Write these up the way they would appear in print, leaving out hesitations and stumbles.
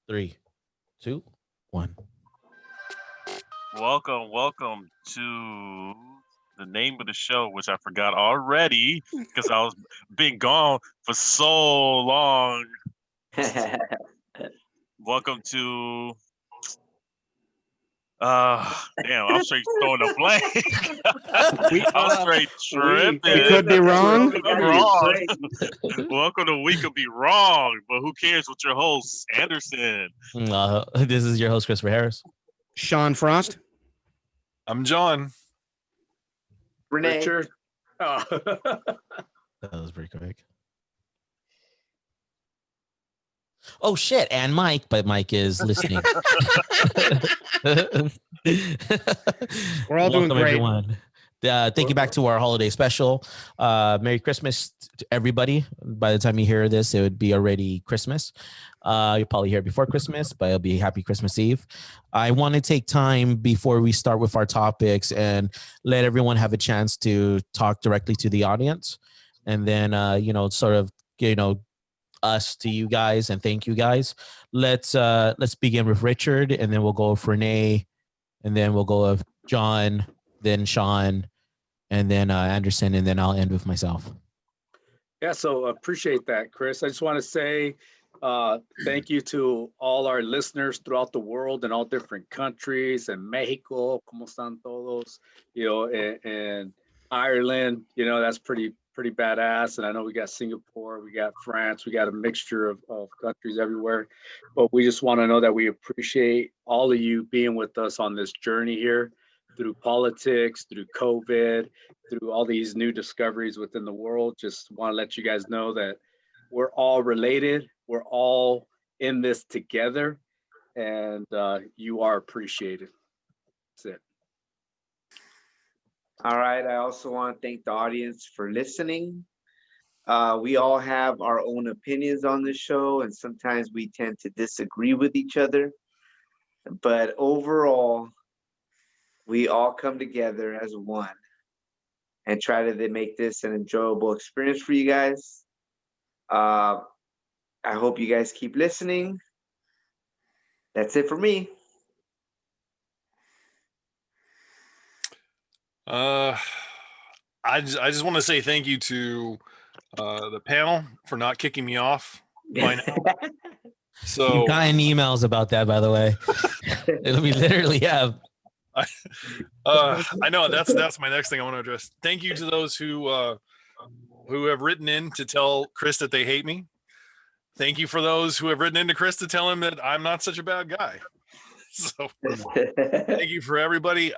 3, 2, 1. Welcome to the name of the show, which I forgot already because I was been gone for so long. Welcome to damn, I'm straight throwing a blank. I'm straight tripping. We could be wrong. Welcome to We Could Be Wrong, but who cares with your host, Anderson. This is your host, Christopher Harris. Sean Frost. I'm John. Renee. Richard. Oh. That was pretty quick. Oh shit, and Mike, but Mike is listening. We're all doing great. Everyone. Thank you back to our holiday special. Merry Christmas to everybody. By the time you hear this, it would be already Christmas. You'll probably hear it before Christmas, but it'll be Happy Christmas Eve. I want to take time before we start with our topics and let everyone have a chance to talk directly to the audience. And then, sort of, us to you guys and thank you guys. Let's begin with Richard, and then we'll go with Renee, and then we'll go with John, then Sean, and then Anderson, and then I'll end with myself. Yeah, so appreciate that, Chris. I just want to say thank you to all our listeners throughout the world in all different countries, and Mexico, como están todos, and Ireland, that's pretty badass. And I know we got Singapore, we got France, we got a mixture of countries everywhere. But we just want to know that we appreciate all of you being with us on this journey here through politics, through COVID, through all these new discoveries within the world. Just want to let you guys know that we're all related. We're all in this together, and you are appreciated. That's it. All right. I also want to thank the audience for listening. We all have our own opinions on this show, and sometimes we tend to disagree with each other. But overall, we all come together as one and try to make this an enjoyable experience for you guys. I hope you guys keep listening. That's it for me. I just want to say thank you to the panel for not kicking me off by now. So You've gotten emails about that, by the way. We literally have. I know that's my next thing I want to address. Thank you to those who have written in to tell Chris that they hate me. Thank you for those who have written in to Chris to tell him that I'm not such a bad guy. So thank you for everybody.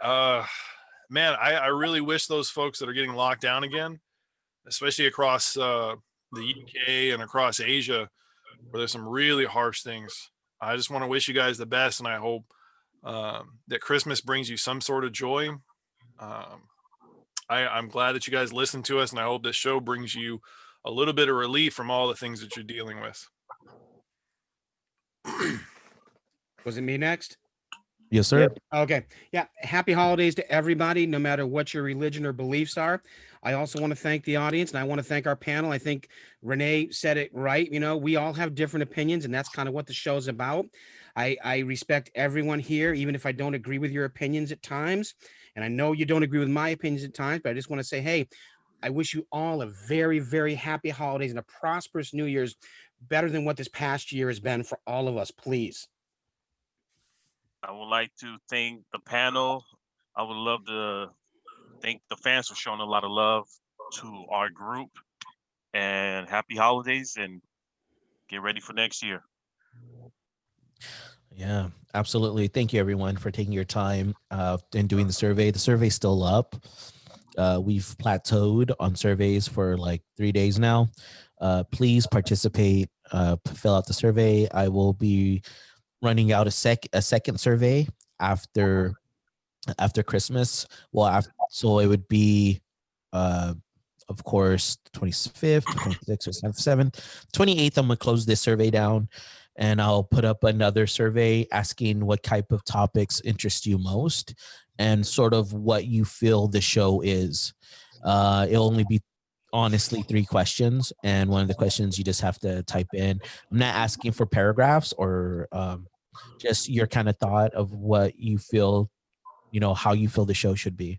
Man, I really wish those folks that are getting locked down again, especially across the UK and across Asia, where there's some really harsh things. I just want to wish you guys the best, and I hope that Christmas brings you some sort of joy. I'm glad that you guys listen to us, and I hope this show brings you a little bit of relief from all the things that you're dealing with. Was it me next? Yes, sir. Okay. Yeah. Happy holidays to everybody, no matter what your religion or beliefs are. I also want to thank the audience, and I want to thank our panel. I think Renee said it right. We all have different opinions, and that's kind of what the show's about. I respect everyone here, even if I don't agree with your opinions at times. And I know you don't agree with my opinions at times, but I just want to say, hey, I wish you all a very, very happy holidays and a prosperous New Year's, better than what this past year has been for all of us, please. I would like to thank the panel. I would love to thank the fans for showing a lot of love to our group. And happy holidays, and get ready for next year. Yeah, absolutely. Thank you, everyone, for taking your time and doing the survey. The survey's still up. We've plateaued on surveys for like 3 days now. Please participate. Fill out the survey. I will be running out a second survey after Christmas. Well, so it would be, of course, 25th, 26th, 27th, 28th. I'm gonna close this survey down, and I'll put up another survey asking what type of topics interest you most, and sort of what you feel the show is. It'll only be honestly 3 questions, and one of the questions you just have to type in. I'm not asking for paragraphs or just your kind of thought of what you feel, how you feel the show should be.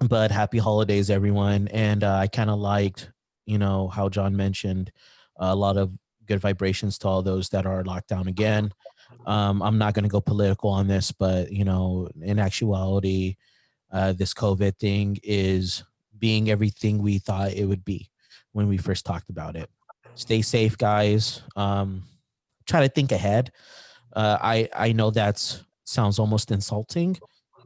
But happy holidays, everyone. And I kind of liked, how John mentioned a lot of good vibrations to all those that are locked down again. I'm not going to go political on this, but, in actuality, this COVID thing is being everything we thought it would be when we first talked about it. Stay safe, guys. Try to think ahead. I know that sounds almost insulting,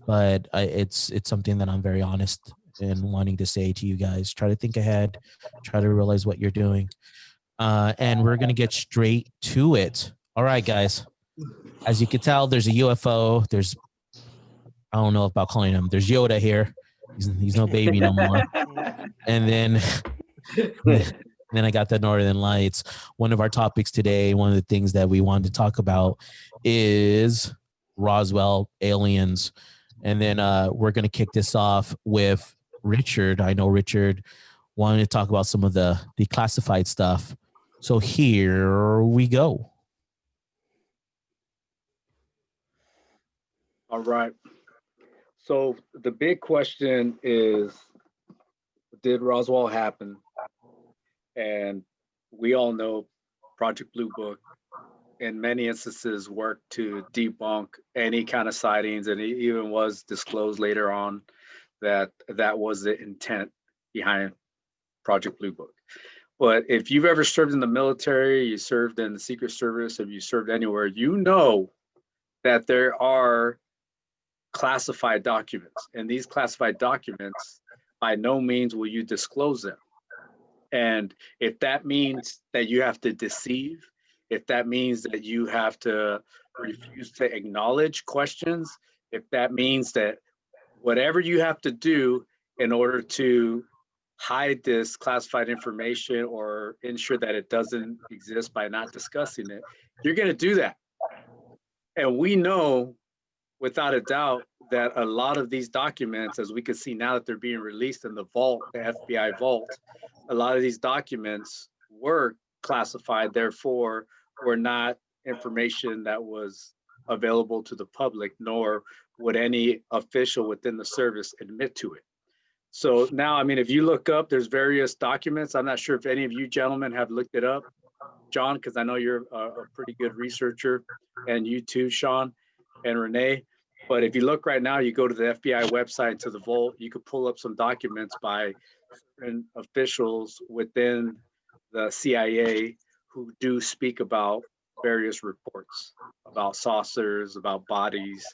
but it's something that I'm very honest in wanting to say to you guys. Try to think ahead. Try to realize what you're doing. And we're gonna get straight to it. All right, guys. As you can tell, there's a UFO. I don't know about calling him. There's Yoda here. He's no baby no more. And then then I got the Northern Lights. One of our topics today, one of the things that we wanted to talk about is Roswell aliens. And then we're going to kick this off with Richard. I know Richard wanted to talk about some of the declassified stuff. So here we go. All right. So the big question is, did Roswell happen? And we all know Project Blue Book in many instances worked to debunk any kind of sightings, and it even was disclosed later on that that was the intent behind Project Blue Book. But if you've ever served in the military, you served in the Secret Service, if you served anywhere, you know that there are classified documents, and these classified documents, by no means will you disclose them. And if that means that you have to deceive, if that means that you have to refuse to acknowledge questions, if that means that whatever you have to do in order to hide this classified information or ensure that it doesn't exist by not discussing it, you're going to do that. And we know without a doubt that a lot of these documents, as we can see now that they're being released in the vault, the FBI vault, a lot of these documents were classified, therefore were not information that was available to the public, nor would any official within the service admit to it. So now, I mean, if you look up, there's various documents. I'm not sure if any of you gentlemen have looked it up, John, because I know you're a pretty good researcher, and you too, Sean and Renee. But if you look right now, you go to the FBI website, to the vault, you could pull up some documents by certain officials within the CIA who do speak about various reports about saucers, about bodies.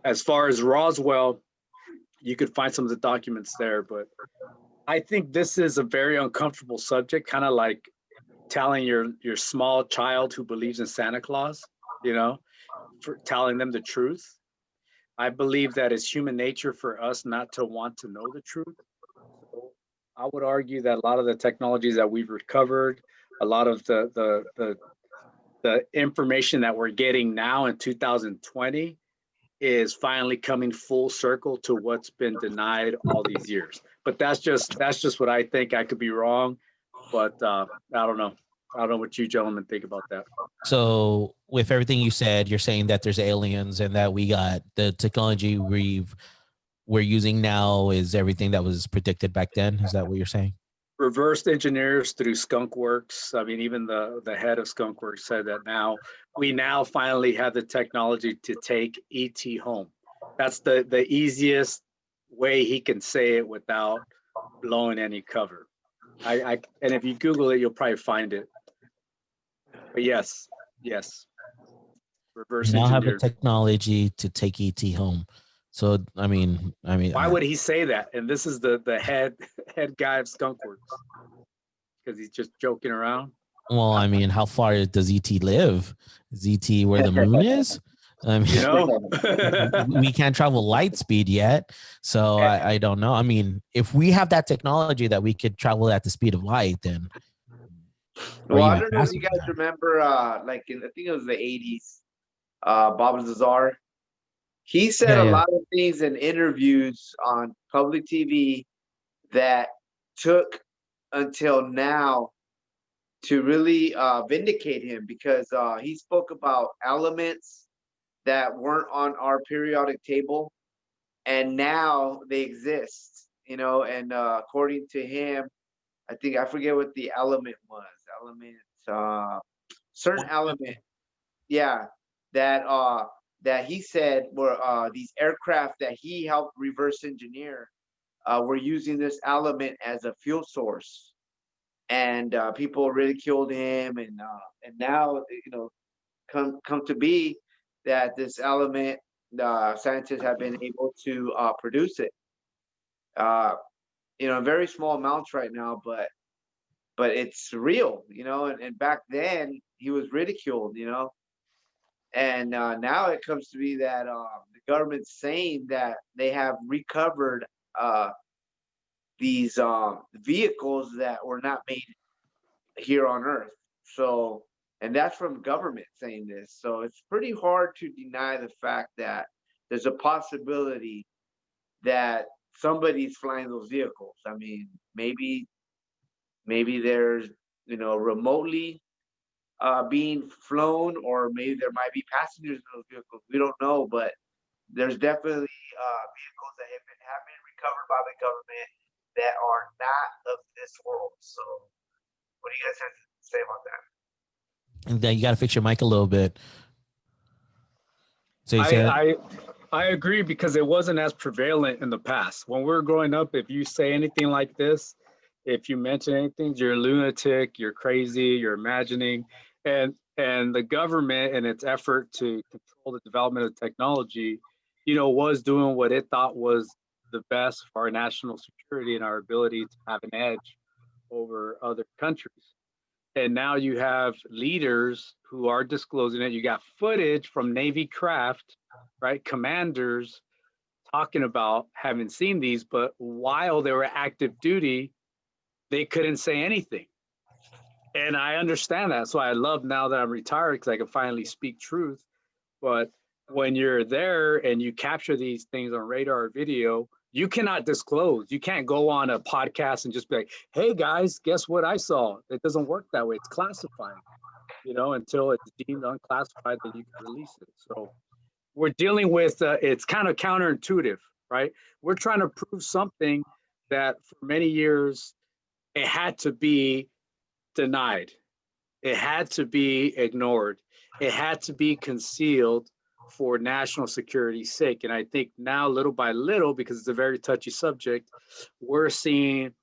As far as Roswell, you could find some of the documents there, but I think this is a very uncomfortable subject, kind of like telling your small child who believes in Santa Claus, for telling them the truth. I believe that it's human nature for us not to want to know the truth. So I would argue that a lot of the technologies that we've recovered, a lot of the information that we're getting now in 2020 is finally coming full circle to what's been denied all these years. But that's just what I think. I could be wrong, but I don't know. I don't know what you gentlemen think about that. So with everything you said, you're saying that there's aliens and that we got the technology we're using now is everything that was predicted back then. Is that what you're saying? Reversed engineers through Skunk Works. I mean, even the head of Skunk Works said that we finally have the technology to take ET home. That's the easiest way he can say it without blowing any cover. And if you Google it, you'll probably find it. But yes. Reverse Now have the engineered. technology to take ET home. So I mean, why would he say that? And this is the head guy of Skunk Works, because he's just joking around. Well, I mean, how far does ET live? Is ET where the moon is? I mean, we can't travel light speed yet, so I don't know. I mean, if we have that technology that we could travel at the speed of light, then. Well, I don't know if you guys remember, like I think it was the 80s, Bob Lazar. He said a lot of things in interviews on public TV that took until now to really vindicate him, because he spoke about elements that weren't on our periodic table, and now they exist, and according to him, I forget what the element was. Certain element, yeah, that he said were these aircraft that he helped reverse engineer were using this element as a fuel source, and people ridiculed him, and now come to be that this element, scientists have been able to produce it, in very small amounts right now, but it's real, and back then he was ridiculed, and now it comes to be that the government's saying that they have recovered these vehicles that were not made here on Earth. So, and that's from government saying this. So it's pretty hard to deny the fact that there's a possibility that somebody's flying those vehicles. I mean, maybe there's remotely being flown, or maybe there might be passengers in those vehicles. We don't know, but there's definitely vehicles that have been recovered by the government that are not of this world. So, what do you guys have to say about that? And then you got to fix your mic a little bit. So you said, I agree, because it wasn't as prevalent in the past. When we were growing up, if you say anything like this, if you mention anything, you're a lunatic, you're crazy, you're imagining. And the government, in its effort to control the development of technology, was doing what it thought was the best for our national security and our ability to have an edge over other countries. And now you have leaders who are disclosing it. You got footage from Navy craft, right? Commanders talking about having seen these, but while they were active duty, they couldn't say anything. And I understand that. So I love now that I'm retired, because I can finally speak truth. But when you're there and you capture these things on radar or video, you cannot disclose. You can't go on a podcast and just be like, hey guys, guess what I saw? It doesn't work that way. It's classified, until it's deemed unclassified, then you can release it. So we're dealing with, it's kind of counterintuitive, right? We're trying to prove something that for many years, it had to be denied. It had to be ignored. It had to be concealed for national security's sake. And I think now, little by little, because it's a very touchy subject, we're seeing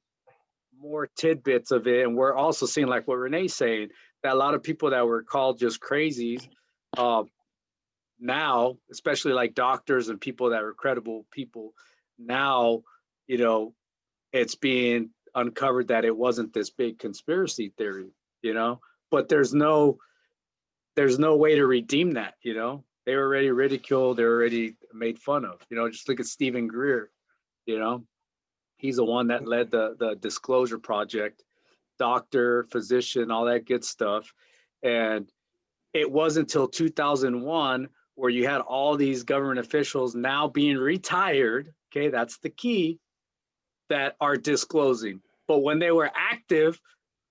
more tidbits of it. And we're also seeing, like what Renee's saying, that a lot of people that were called just crazies, now, especially like doctors and people that are credible people, now, it's being uncovered that it wasn't this big conspiracy theory, but there's no way to redeem that. They were already ridiculed, they're already made fun of. Just look at Stephen Greer. He's the one that led the Disclosure Project, doctor, physician, all that good stuff. And it wasn't until 2001 where you had all these government officials now being retired, okay, that's the key, that are disclosing. But when they were active,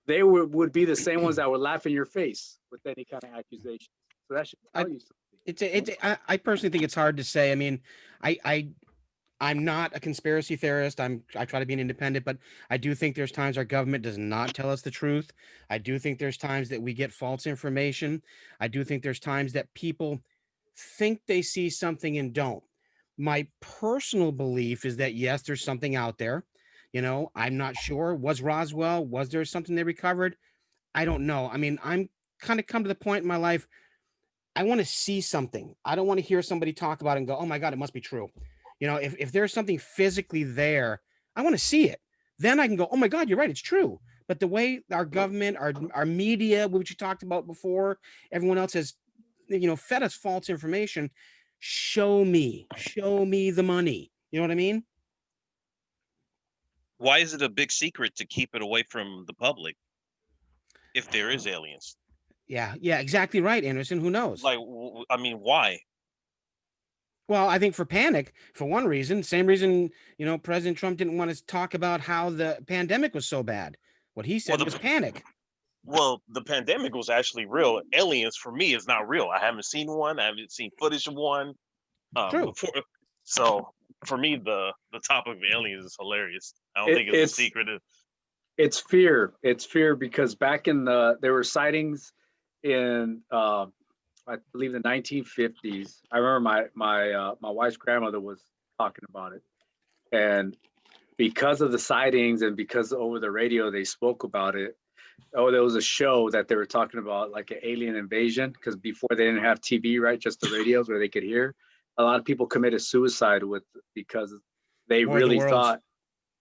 they would be the same ones that would laugh in your face with any kind of accusation. So that should tell you something. I personally think it's hard to say. I mean, I'm not a conspiracy theorist. I try to be an independent, but I do think there's times our government does not tell us the truth. I do think there's times that we get false information. I do think there's times that people think they see something and don't. My personal belief is that yes, there's something out there. I'm not sure. Was Roswell? Was there something they recovered? I don't know. I mean, I'm kind of come to the point in my life. I want to see something. I don't want to hear somebody talk about it and go, "Oh my God, it must be true." If there's something physically there, I want to see it. Then I can go, "Oh my God, you're right, it's true." But the way our government, our media, which you talked about before, everyone else has, fed us false information. Show me the money. You know what I mean? Why is it a big secret to keep it away from the public if there is aliens? Yeah, exactly right, Anderson. Who knows? Like, I mean, why? Well, I think for panic, for one reason, same reason, President Trump didn't want to talk about how the pandemic was so bad. What he Well, said was panic. the pandemic was actually real. Aliens for me is not real. I haven't seen one. I haven't seen footage of one. True. Before. So for me, the topic of aliens is hilarious. I don't think it's a secret. It's fear. It's fear because back in there were sightings in I believe the 1950s. I remember my wife's grandmother was talking about it, and because of the sightings and because over the radio they spoke about it. Oh, there was a show that they were talking about like an alien invasion because before they didn't have TV, right? Just the radios where they could hear. A lot of people committed suicide because they really thought,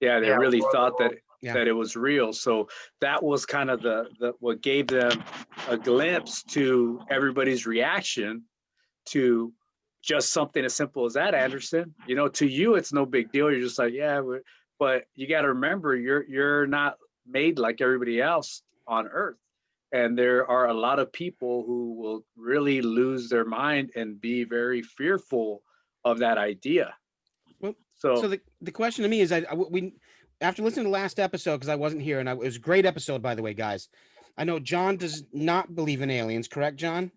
they really thought that it was real. So that was kind of the what gave them a glimpse to everybody's reaction to just something as simple as that, Anderson. To you, it's no big deal. You're just like, yeah, but you got to remember, you're not made like everybody else on Earth. And there are a lot of people who will really lose their mind and be very fearful of that idea. Well, so the question to me is, we after listening to the last episode, because I wasn't here, and it was a great episode, by the way, guys. I know John does not believe in aliens, correct, John?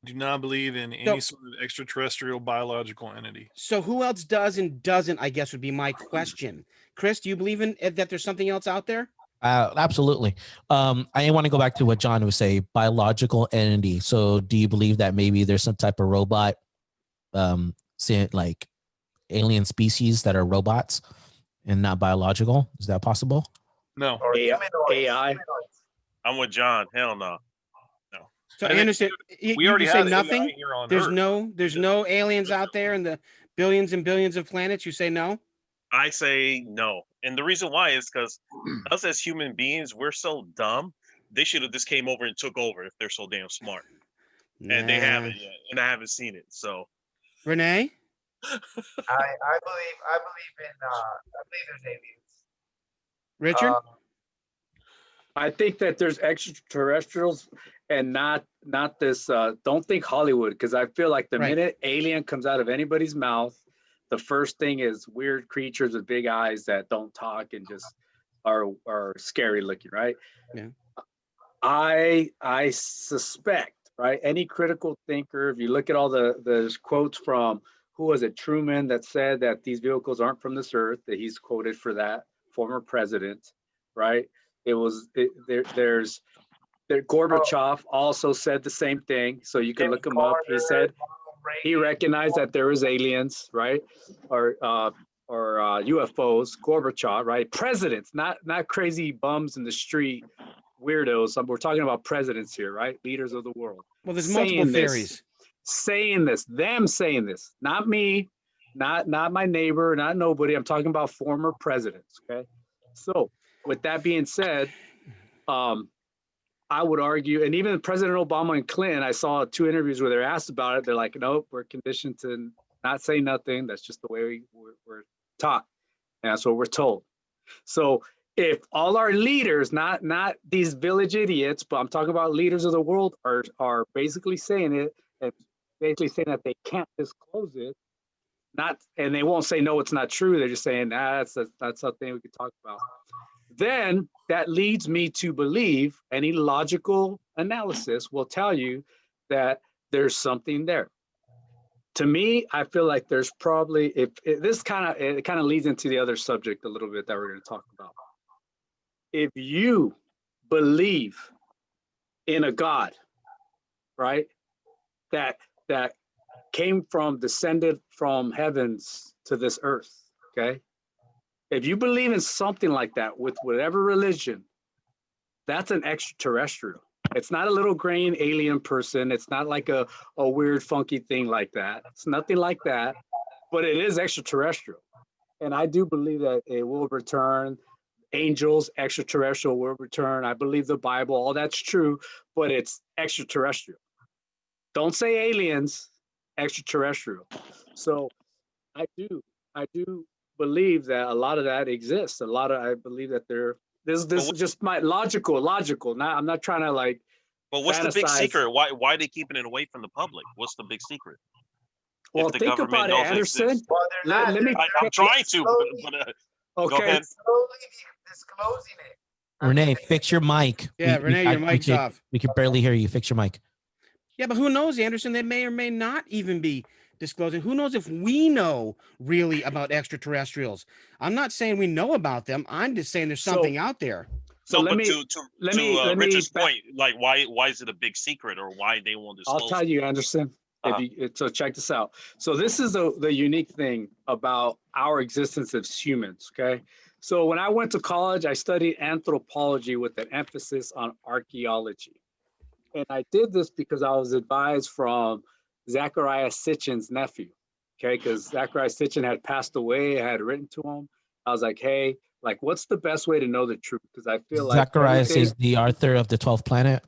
Do not believe in any sort of extraterrestrial biological entity. So who else does and doesn't, I guess, would be my question. Chris, do you believe in that there's something else out there? Absolutely. I want to go back to what John would say, biological entity. So do you believe that maybe there's some type of robot, like alien species that are robots and not biological? Is that possible? No. AI. I'm with John. Hell no. So Anderson, we already say had nothing. here on There's Earth. no aliens out there in the billions and billions of planets. You say no? I say no. And the reason why is because us as human beings, we're so dumb. They should have just came over and took over if they're so damn smart. And they haven't yet, and I haven't seen it. So Renee? I believe there's aliens. Richard? I think that there's extraterrestrials and not this don't think Hollywood, because I feel like the minute alien comes out of anybody's mouth, the first thing is weird creatures with big eyes that don't talk and just are scary looking, right? Yeah. I suspect, right? Any critical thinker, if you look at all the quotes from, who was it, Truman, that said that these vehicles aren't from this earth, that he's quoted for that, former president, right? There's Gorbachev also said the same thing. So you can look him up. He said he recognized that there was aliens, right? Or UFOs, Gorbachev, right? Presidents, not crazy bums in the street, weirdos. We're talking about presidents here, right? Leaders of the world. Well, there's multiple theories. Saying this, not me, not my neighbor, not nobody. I'm talking about former presidents, okay? So with that being said, I would argue, and even President Obama and Clinton, I saw 2 interviews where they're asked about it. They're like, nope, we're conditioned to not say nothing. That's just the way we're taught. And that's what we're told. So if all our leaders, not these village idiots, but I'm talking about leaders of the world, are basically saying it, and basically saying that they can't disclose it, and they won't say, no, it's not true. They're just saying, that's something we could talk about. Then that leads me to believe any logical analysis will tell you that there's something there. To me, I feel like there's probably, it kind of leads into the other subject a little bit that we're going to talk about. If you believe in a God, right, that descended from heavens to this earth, okay? If you believe in something like that with whatever religion, that's an extraterrestrial. It's not a little green alien person. It's not like a weird funky thing like that. It's nothing like that, but it is extraterrestrial. And I do believe that it will return. Angels, extraterrestrial will return. I believe the Bible, all that's true, but it's extraterrestrial. Don't say aliens, extraterrestrial. So I do believe that a lot of that exists. I believe that this is just my logical. I'm not trying to like. But what's the big secret? Why are they keeping it away from the public? What's the big secret? Well, the think government about it, knows it Anderson. exists. Well, they're not. Let me. I'm trying to, but go Okay. ahead. Slowly disclosing it. Renee, fix your mic. Yeah, Renee, your mic's off. We can barely hear you. Fix your mic. Yeah, but who knows, Anderson? They may or may not even be disclosing. Who knows if we know really about extraterrestrials? I'm not saying we know about them. I'm just saying there's something out there. So No, let but me let me Richard's point, like why is it a big secret or why they won't disclose? I'll tell you, Anderson. So check this out. So this is the unique thing about our existence as humans. Okay. So when I went to college, I studied anthropology with an emphasis on archaeology. And I did this because I was advised from Zachariah Sitchin's nephew. Okay. Because Zachariah Sitchin had passed away. I had written to him. I was like, hey, like, what's the best way to know the truth? Because I feel like Zacharias is the author of the 12th planet.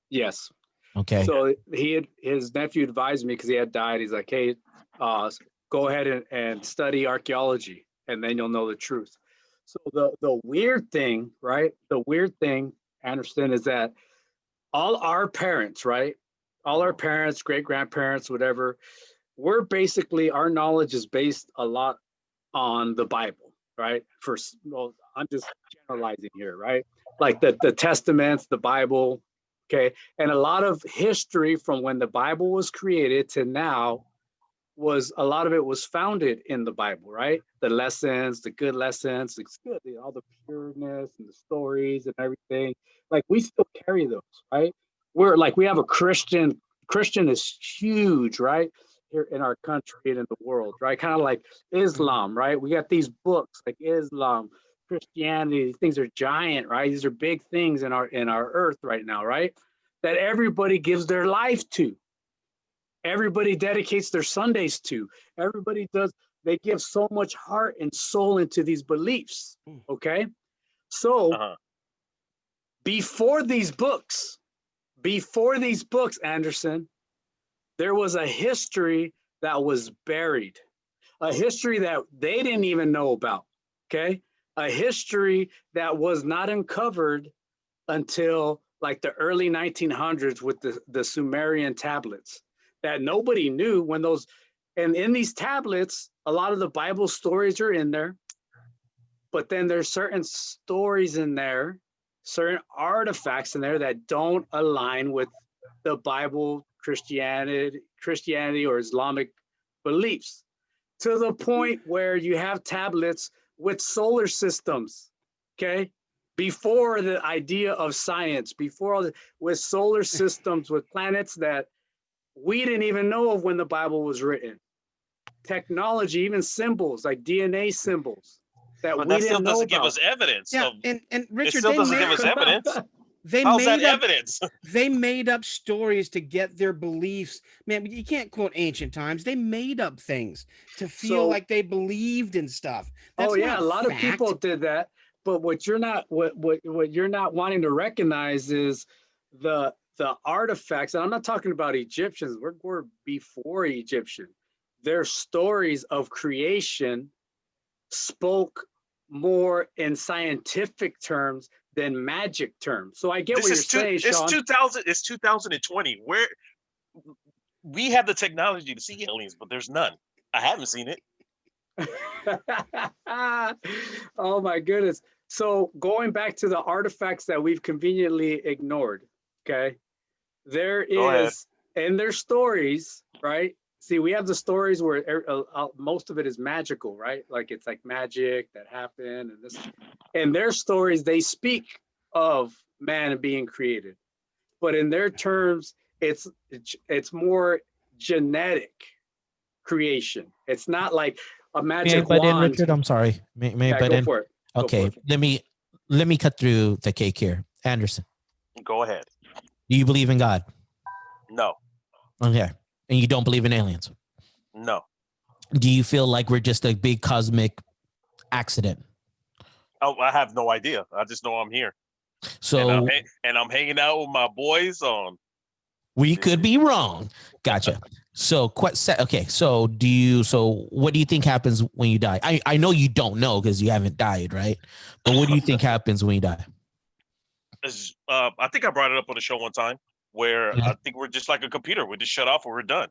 Yes. Okay. So his nephew advised me because he had died. He's like, hey, go ahead and study archaeology, and then you'll know the truth. So the weird thing, right? The weird thing, Anderson, is that all our parents, right? All our parents, great grandparents, whatever, we're basically, our knowledge is based a lot on the Bible, right? Well, I'm just generalizing here, right? Like the Testaments, the Bible, okay? And a lot of history from when the Bible was created to now a lot of it was founded in the Bible, right? The lessons, the good lessons, it's good, all the pureness and the stories and everything. Like we still carry those, right? We have a Christian is huge, right? Here in our country and in the world, right? Kind of like Islam, right? We got these books like Islam, Christianity, these things are giant, right? These are big things in our earth right now, right? That everybody gives their life to. Everybody dedicates their Sundays to. Everybody does, they give so much heart and soul into these beliefs. Okay. So before these books, Anderson, there was a history that was buried, a history that they didn't even know about. Okay. A history that was not uncovered until like the early 1900s with the Sumerian tablets that nobody knew when those, and in these tablets, a lot of the Bible stories are in there, but then there's certain stories in there, certain artifacts in there that don't align with the Bible, Christianity or Islamic beliefs, to the point where you have tablets with solar systems, okay? Before the idea of science, with solar systems, with planets that we didn't even know of when the Bible was written. Technology, even symbols like DNA symbols that But we that still didn't know doesn't give about. us evidence. Yeah, of, and it Richard, still they doesn't made, give us evidence. they How's that made up evidence? they made up stories to get their beliefs. Man, you can't quote ancient times. They made up things to feel like they believed in stuff. That's a lot fact. of people did that. But what you're not wanting to recognize is the artifacts. And I'm not talking about Egyptians. We're before Egyptian. Their stories of creation spoke more in scientific terms than magic terms. So I get what you're saying, Sean. It's 2020. Where we have the technology to see aliens, but there's none. I haven't seen it. Oh my goodness. So going back to the artifacts that we've conveniently ignored, okay? There is, and their stories, right? See, we have the stories where most of it is magical, right? Like it's like magic that happened and this, and their stories, they speak of man being created, but in their terms, it's more genetic creation. It's not like a magic But in wand. Richard, I'm sorry. May I butt go in? for it. Okay, let me cut through the cake here. Anderson, Go ahead. do you believe in God? No. Okay. And you don't believe in aliens? No. Do you feel like we're just a big cosmic accident? Oh, I have no idea. I just know I'm here. So and I'm hanging out with my boys on. We could be wrong. Gotcha. So okay. So what do you think happens when you die? I know you don't know because you haven't died, right? But what do you think happens when you die? I think I brought it up on the show one time where I think we're just like a computer. We just shut off when we're done.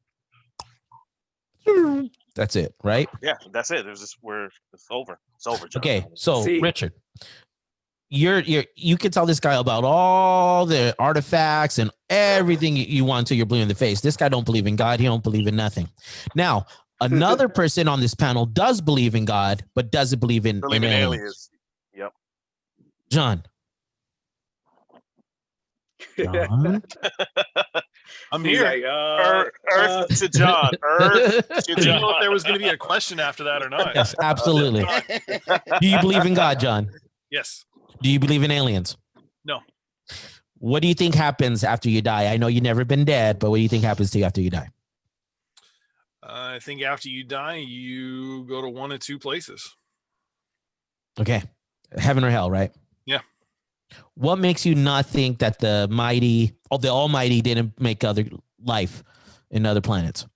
That's it, right? Yeah, that's it. There's just where it's over. It's over, John. Okay, so See- Richard, you can tell this guy about all the artifacts and everything you want until you're blue in the face. This guy don't believe in God. He don't believe in nothing. Now, another person on this panel does believe in God, but doesn't believe in aliens. aliens. Yep. John. John? I'm He's here. like, Earth to John. Earth to I didn't know John. if there was going to be a question after that or not. Yes, absolutely. Do you believe in God, John? Yes. Do you believe in aliens? No. What do you think happens after you die? I know you've never been dead, but what do you think happens to you after you die? I think after you die, you go to one of two places. Okay. Heaven or hell, right? Yeah. What makes you not think that the Almighty didn't make other life in other planets?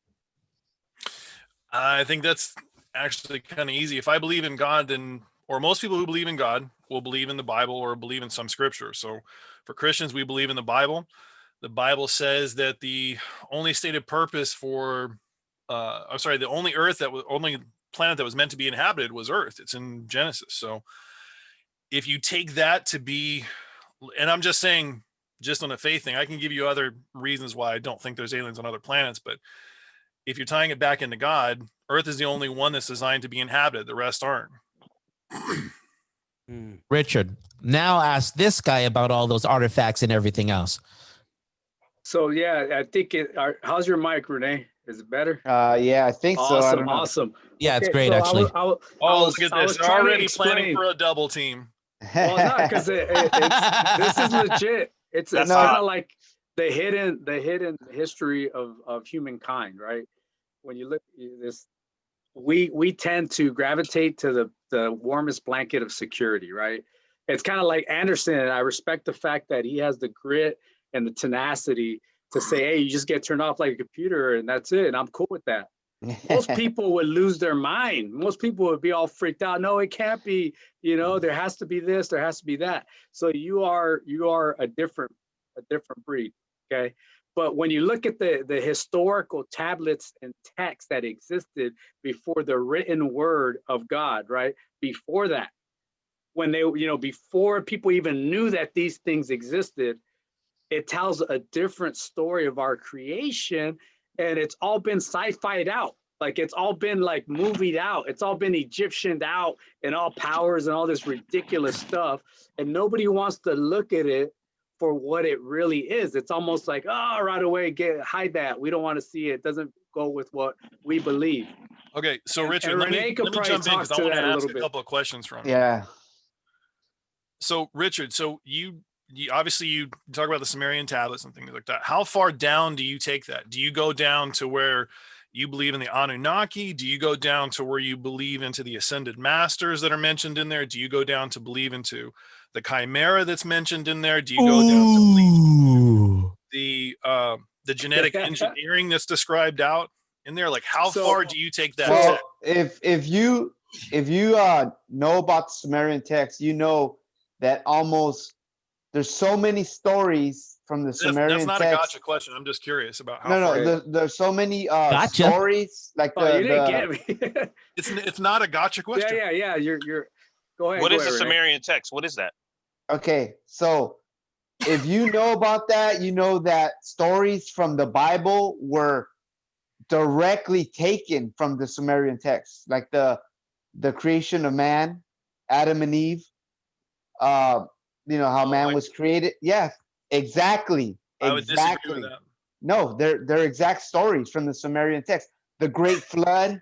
I think that's actually kind of easy. If I believe in God, then, or most people who believe in God will believe in the Bible or believe in some scripture. So for Christians, we believe in the Bible. The Bible says that the only stated purpose for, the only planet that was meant to be inhabited was Earth. It's in Genesis. So if you take that to be, and I'm just saying, just on a faith thing, I can give you other reasons why I don't think there's aliens on other planets, but if you're tying it back into God, Earth is the only one that's designed to be inhabited. The rest aren't. Richard, now ask this guy about all those artifacts and everything else. So yeah, I think how's your mic, Renee? Is it better? Yeah, I think so. I don't know. Awesome. Yeah, it's Okay, great, so actually. Look at this. They're trying to already planning explain- for a double team. Well, no, because this is legit. It's That's kind hot. of like the hidden history of humankind, right? When you look at this, we tend to gravitate to the warmest blanket of security, right? It's kind of like Anderson, and I respect the fact that he has the grit and the tenacity to say, hey, you just get turned off like a computer and that's it. And I'm cool with that. Most people would lose their mind. Most people would be all freaked out. No, it can't be, there has to be this, there has to be that. So you are a different breed. Okay. But when you look at the historical tablets and texts that existed before the written word of God, right? Before that, when they, before people even knew that these things existed, it tells a different story of our creation, and it's all been sci-fi'd out. Like it's all been like movied out. It's all been Egyptianed out and all powers and all this ridiculous stuff. And nobody wants to look at it for what it really is. It's almost like, oh, right away, hide that. We don't want to see it. It doesn't go with what we believe. Okay, so Richard, and let me Renee could jump in probably because talk I to want to that a ask little a bit. couple of questions from you. Yeah. So Richard, so you obviously you talk about the Sumerian tablets and things like that. How far down do you take that? Do you go down to where you believe in the Anunnaki? Do you go down to where you believe into the ascended masters that are mentioned in there? Do you go down to believe into the chimera that's mentioned in there? Do you go down to believe the genetic engineering that's described out in there? Like how far do you take that? Well, if you know about the Sumerian text, you know that there's so many stories from the Sumerian That's not text. a gotcha question. I'm just curious about how far. No, there's so many Gotcha. stories like Oh, you didn't get me. It's not a gotcha question. Yeah. You're. Go ahead. What go is the ahead, Renee. Sumerian text? What is that? Okay, so if you know about that, you know that stories from the Bible were directly taken from the Sumerian text, like the creation of man, Adam and Eve. How man was created. Yes, exactly. I would disagree with that. No, they're exact stories from the Sumerian text. The Great Flood.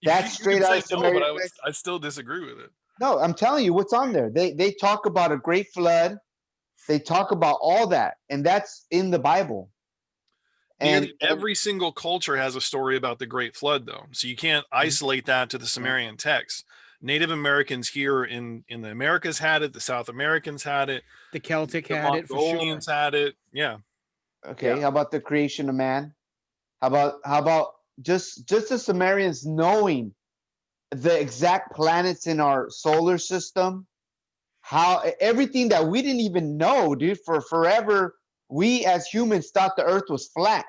That's straight out of Sumerian text. I still disagree with it. No, I'm telling you what's on there. They talk about a great flood. They talk about all that, and that's in the Bible. And every single culture has a story about the Great Flood, though. So you can't isolate that to the Sumerian text. Native Americans here in the Americas had it. The South Americans had it. The Celtic The had it for sure. Mongolians had it. Yeah. Okay. Yeah. How about the creation of man? How about just the Sumerians knowing the exact planets in our solar system? How everything that we didn't even know, dude, for forever, we as humans thought the earth was flat.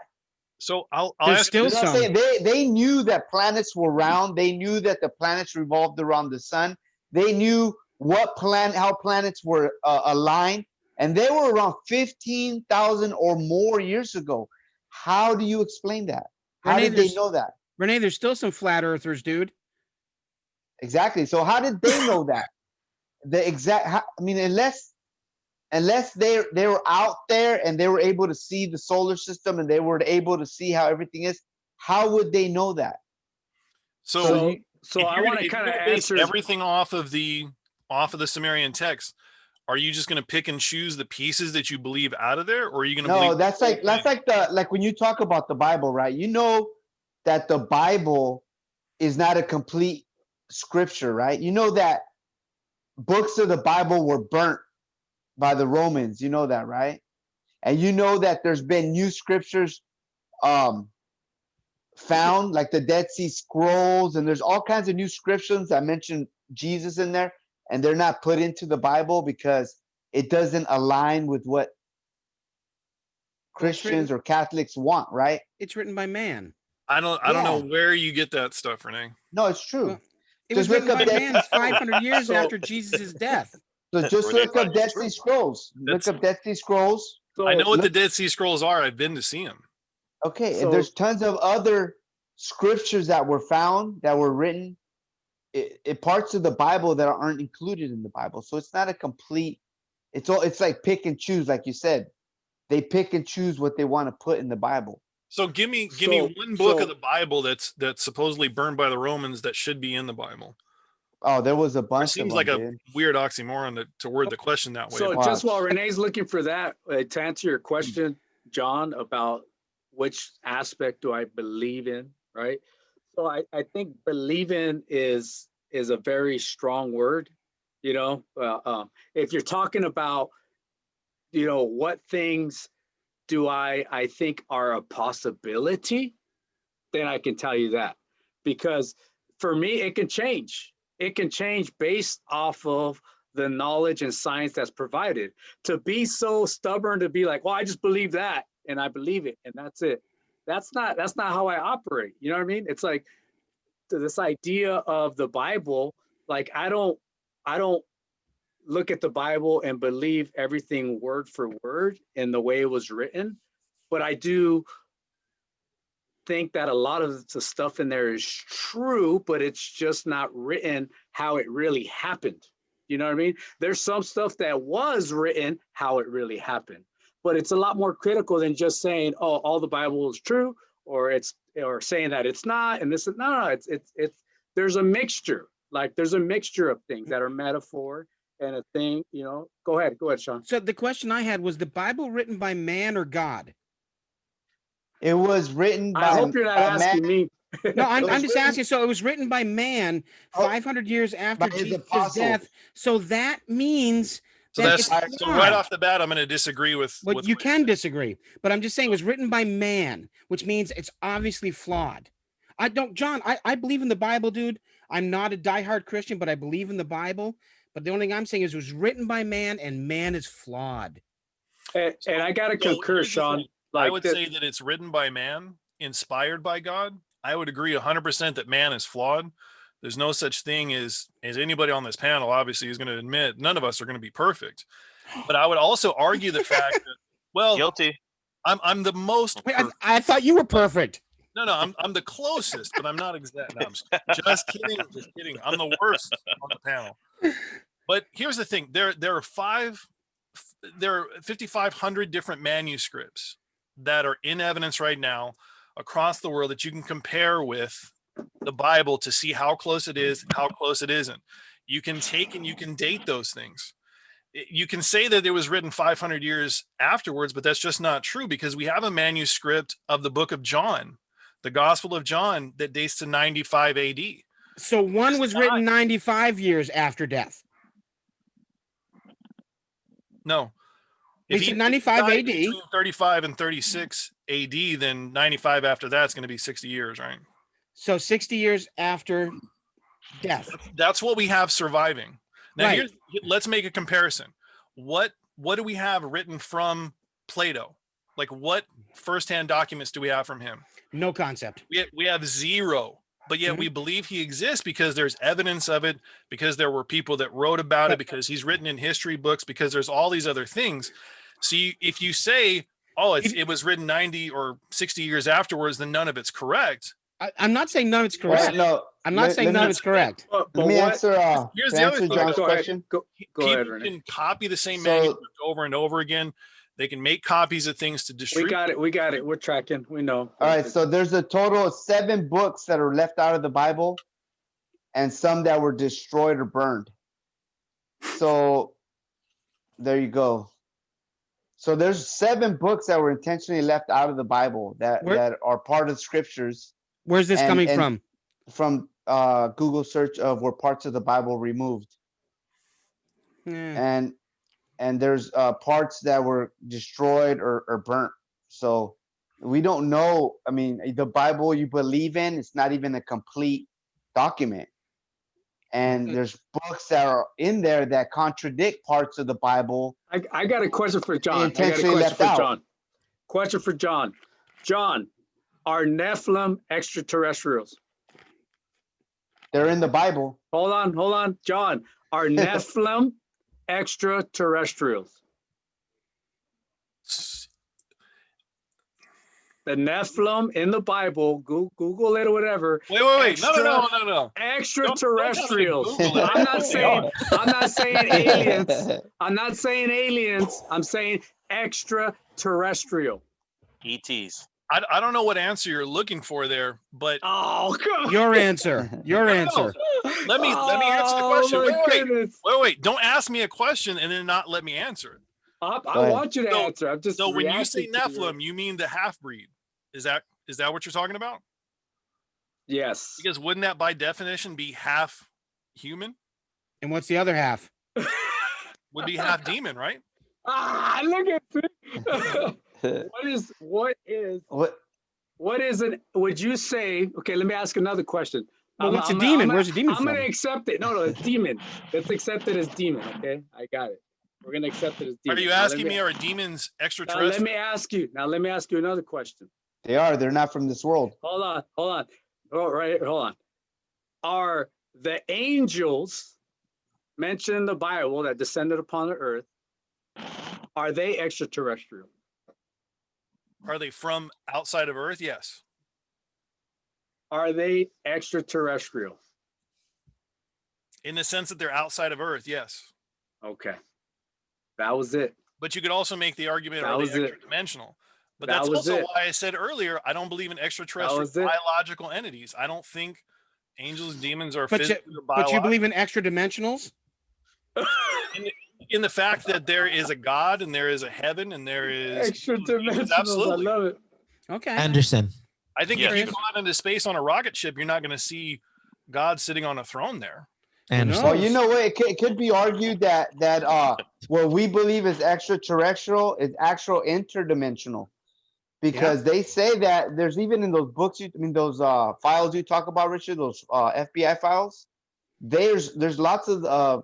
So I'll There's ask still you You know what I'm some. saying? They knew that planets were round. They knew that the planets revolved around the sun. They knew how planets were aligned, and they were around 15,000 or more years ago. How do you explain that? How Renee, did they know that? Renee, there's still some flat earthers, dude. Exactly. So how did they know that? The exact. I mean, unless they were out there and they were able to see the solar system and they were able to see how everything is, how would they know that? So So I want to kind of base answer. everything off of the Sumerian text. Are you just going to pick and choose the pieces that you believe out of there, or are you going to No, believe? that's like when you talk about the Bible, right? You know that the Bible is not a complete scripture, right? You know that books of the Bible were burnt by the Romans. You know that, right? And you know that there's been new scriptures found, like the Dead Sea Scrolls, and there's all kinds of new scriptures that mention Jesus in there, and they're not put into the Bible because it doesn't align with what Christians or Catholics want, right? It's written by man. I don't know where you get that stuff, Renee. No, it's true. Well, it Just was look written up by Dead man Sea Scrolls. 500 years So- after Jesus' death. So just Renee look up finds Dead true. Sea Scrolls. Look up Dead Sea Scrolls. So, I know what the look- Dead Sea Scrolls are. I've been to see them. Okay, So- and there's tons of other scriptures that were found that were written in parts of the Bible that aren't included in the Bible. So it's not a complete. It's like pick and choose, like you said. They pick and choose what they want to put in the Bible. So give me So- one book so- of the Bible that's supposedly burned by the Romans that should be in the Bible. Oh, there was a It bunch seems of like them, a dude. weird oxymoron to word the question that way. So Watch. just while Renee's looking for that, to answer your question, John, about which aspect do I believe in, right? So I think believe in is a very strong word. You know, if you're talking about, you know, what things do I think are a possibility, then I can tell you that. Because for me, it can change. It can change based off of the knowledge and science that's provided. To be so stubborn to be like, well, I just believe that and I believe it and that's it. That's not how I operate. You know what I mean? It's like this idea of the Bible, like I don't look at the Bible and believe everything word for word in the way it was written, but I do think that a lot of the stuff in there is true, but it's just not written how it really happened. You know what I mean? There's some stuff that was written how it really happened, but it's a lot more critical than just saying, oh, all the Bible is true, or saying that it's not, and this is no, it's there's a mixture. Like there's a mixture of things that are metaphor and a thing, you know. Go ahead, Sean. So the question I had was the Bible written by man or God? It was written by. I hope you're not by asking man, me. No, I'm was just written- asking. So it was written by man Oh, 500 years after by his Jesus' apostles. death. So that means So that that's it's so flawed. right off the bat, I'm going to disagree with. Well, with you what can said. disagree, but I'm just saying it was written by man, which means it's obviously flawed. John, I believe in the Bible, dude. I'm not a diehard Christian, but I believe in the Bible. But the only thing I'm saying is it was written by man and man is flawed. And I got to So concur, here's the Sean. thing. Like I would say that it's written by man, inspired by God. I would agree 100% that man is flawed. There's no such thing as anybody on this panel obviously is going to admit none of us are going to be perfect. But I would also argue the fact that, well, Guilty. I'm the most Wait, perfect. I thought you were perfect. No, I'm the closest, but I'm not exact. No, just kidding. Just kidding. I'm the worst on the panel. But here's the thing: there are 5,500 different manuscripts that are in evidence right now across the world that you can compare with the Bible to see how close it is, how close it isn't. You can take and you can date those things. You can say that it was written 500 years afterwards, but that's just not true because we have a manuscript of the book of John, the Gospel of John, that dates to 95 AD. So one was written 95 years after death. No. We said 95 died AD. between 35 and 36 AD, then 95 after that's going to be 60 years, right? So 60 years after death. That's what we have surviving. Now, Right. let's make a comparison. What do we have written from Plato? Like, what firsthand documents do we have from him? No concept. We have zero, but yet we believe he exists because there's evidence of it, because there were people that wrote about it, because he's written in history books, because there's all these other things. So if you say, oh, it was written 90 or 60 years afterwards, then none of it's correct. I'm not saying none of it's correct. No, I'm not saying none of it's correct. let me answer. Here's To the other answer thing. John's Go ahead. question. Go People ahead, Renee. can copy the same So- manuscript over and over again. They can make copies of things to distribute. We got it. We're tracking. We know. All right, so there's a total of 7 books that are left out of the Bible, and some that were destroyed or burned. So there you go. So there's 7 books that were intentionally left out of the Bible that are part of the scriptures. Where's this coming from? From Google search of were parts of the Bible removed. Yeah. And there's parts that were destroyed or burnt. So we don't know. I mean, the Bible you believe in, it's not even a complete document. And there's books that are in there that contradict parts of the Bible. I got a question for John. Intentionally left out. Question for John. John, are Nephilim extraterrestrials? They're in the Bible. Hold on. John, are Nephilim extraterrestrials? The Nephilim in the Bible, Google it or whatever. Wait. No. Extraterrestrials. Don't tell me to Google it. I'm not saying aliens. I'm not saying aliens. I'm saying extraterrestrial. ETs. I don't know what answer you're looking for there, but Oh, God. Your answer. Your answer. let me answer the question. my Wait. Don't ask me a question and then not let me answer it. I want you to answer. I'm just So when you say reacting to your- Nephilim, you mean the half breed. Is that what you're talking about? Yes. Because wouldn't that by definition be half human? And what's the other half? Would be half demon, right? Look at it. What is it? Would you say? Okay, let me ask another question. Well, what's a demon? Where's a demon I'm from? gonna accept it. No, it's demon. Let's accept it as demon. Okay, I got it. We're gonna accept it as demon. Are you asking me, are demons Now extraterrestrial? let me ask you another question. They're not from this world. Hold on. All right, hold on. Are the angels mentioned in the Bible that descended upon the earth, are they extraterrestrial? Are they from outside of Earth? Yes. Are they extraterrestrial? In the sense that they're outside of Earth, yes. Okay. That was it. But you could also make the argument, That are was they it. extra-dimensional? But That that's was also it. why I said earlier, I don't believe in extraterrestrial was it. biological entities. I don't think angels and demons are But physical or But you biological. believe in extra dimensionals? In the fact that there is a God and there is a heaven and there is Extra-dimensionals. Absolutely. I love it. Okay. Anderson. I think Yeah. if you go out into space on a rocket ship, you're not going to see God sitting on a throne there. Anderson. Well, you know what? It could be argued that what we believe is extraterrestrial is actual interdimensional, because they say that there's even in those books, those files you talk about, Richard, those FBI files. There's lots of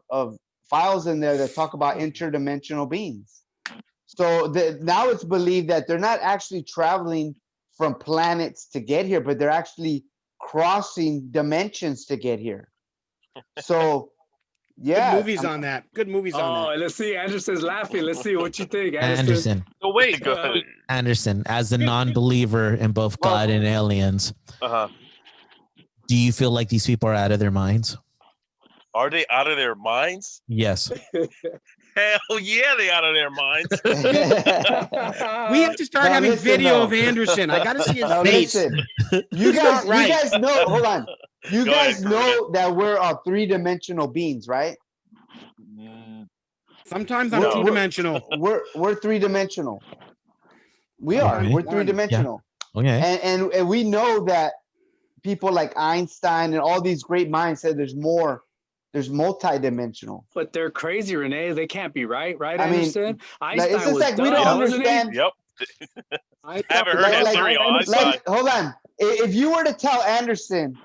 files in there that talk about interdimensional beings. So now it's believed that they're not actually traveling from planets to get here, but they're actually crossing dimensions to get here. So, yeah. Good movies on that. Good movies on Oh, that. let's see. Anderson's laughing. Let's see what you think. Anderson. So wait. Go ahead. Anderson, as a non-believer in both God and aliens, Uh-huh. do you feel like these people are out of their minds? Are they out of their minds? Yes. Hell yeah, they out of their minds. We have to start Now having listen, video though. of Anderson. I got to see his Now face. listen, He's not right. you guys know. Hold on, you Go guys ahead, know that we're 3-dimensional beings, right? Sometimes I'm No. two-dimensional. We're 3-dimensional. We Okay. are. We're One. 3-dimensional, Okay. and we know that people like Einstein and all these great minds said there's more. There's multi-dimensional. But they're crazy, Renee. They can't be right, right, I mean, Anderson? Like, Einstein it's just was like we dumb, don't wasn't he? understand. Yep. I haven't heard that theory on Einstein. Like, hold on. If you were to tell Anderson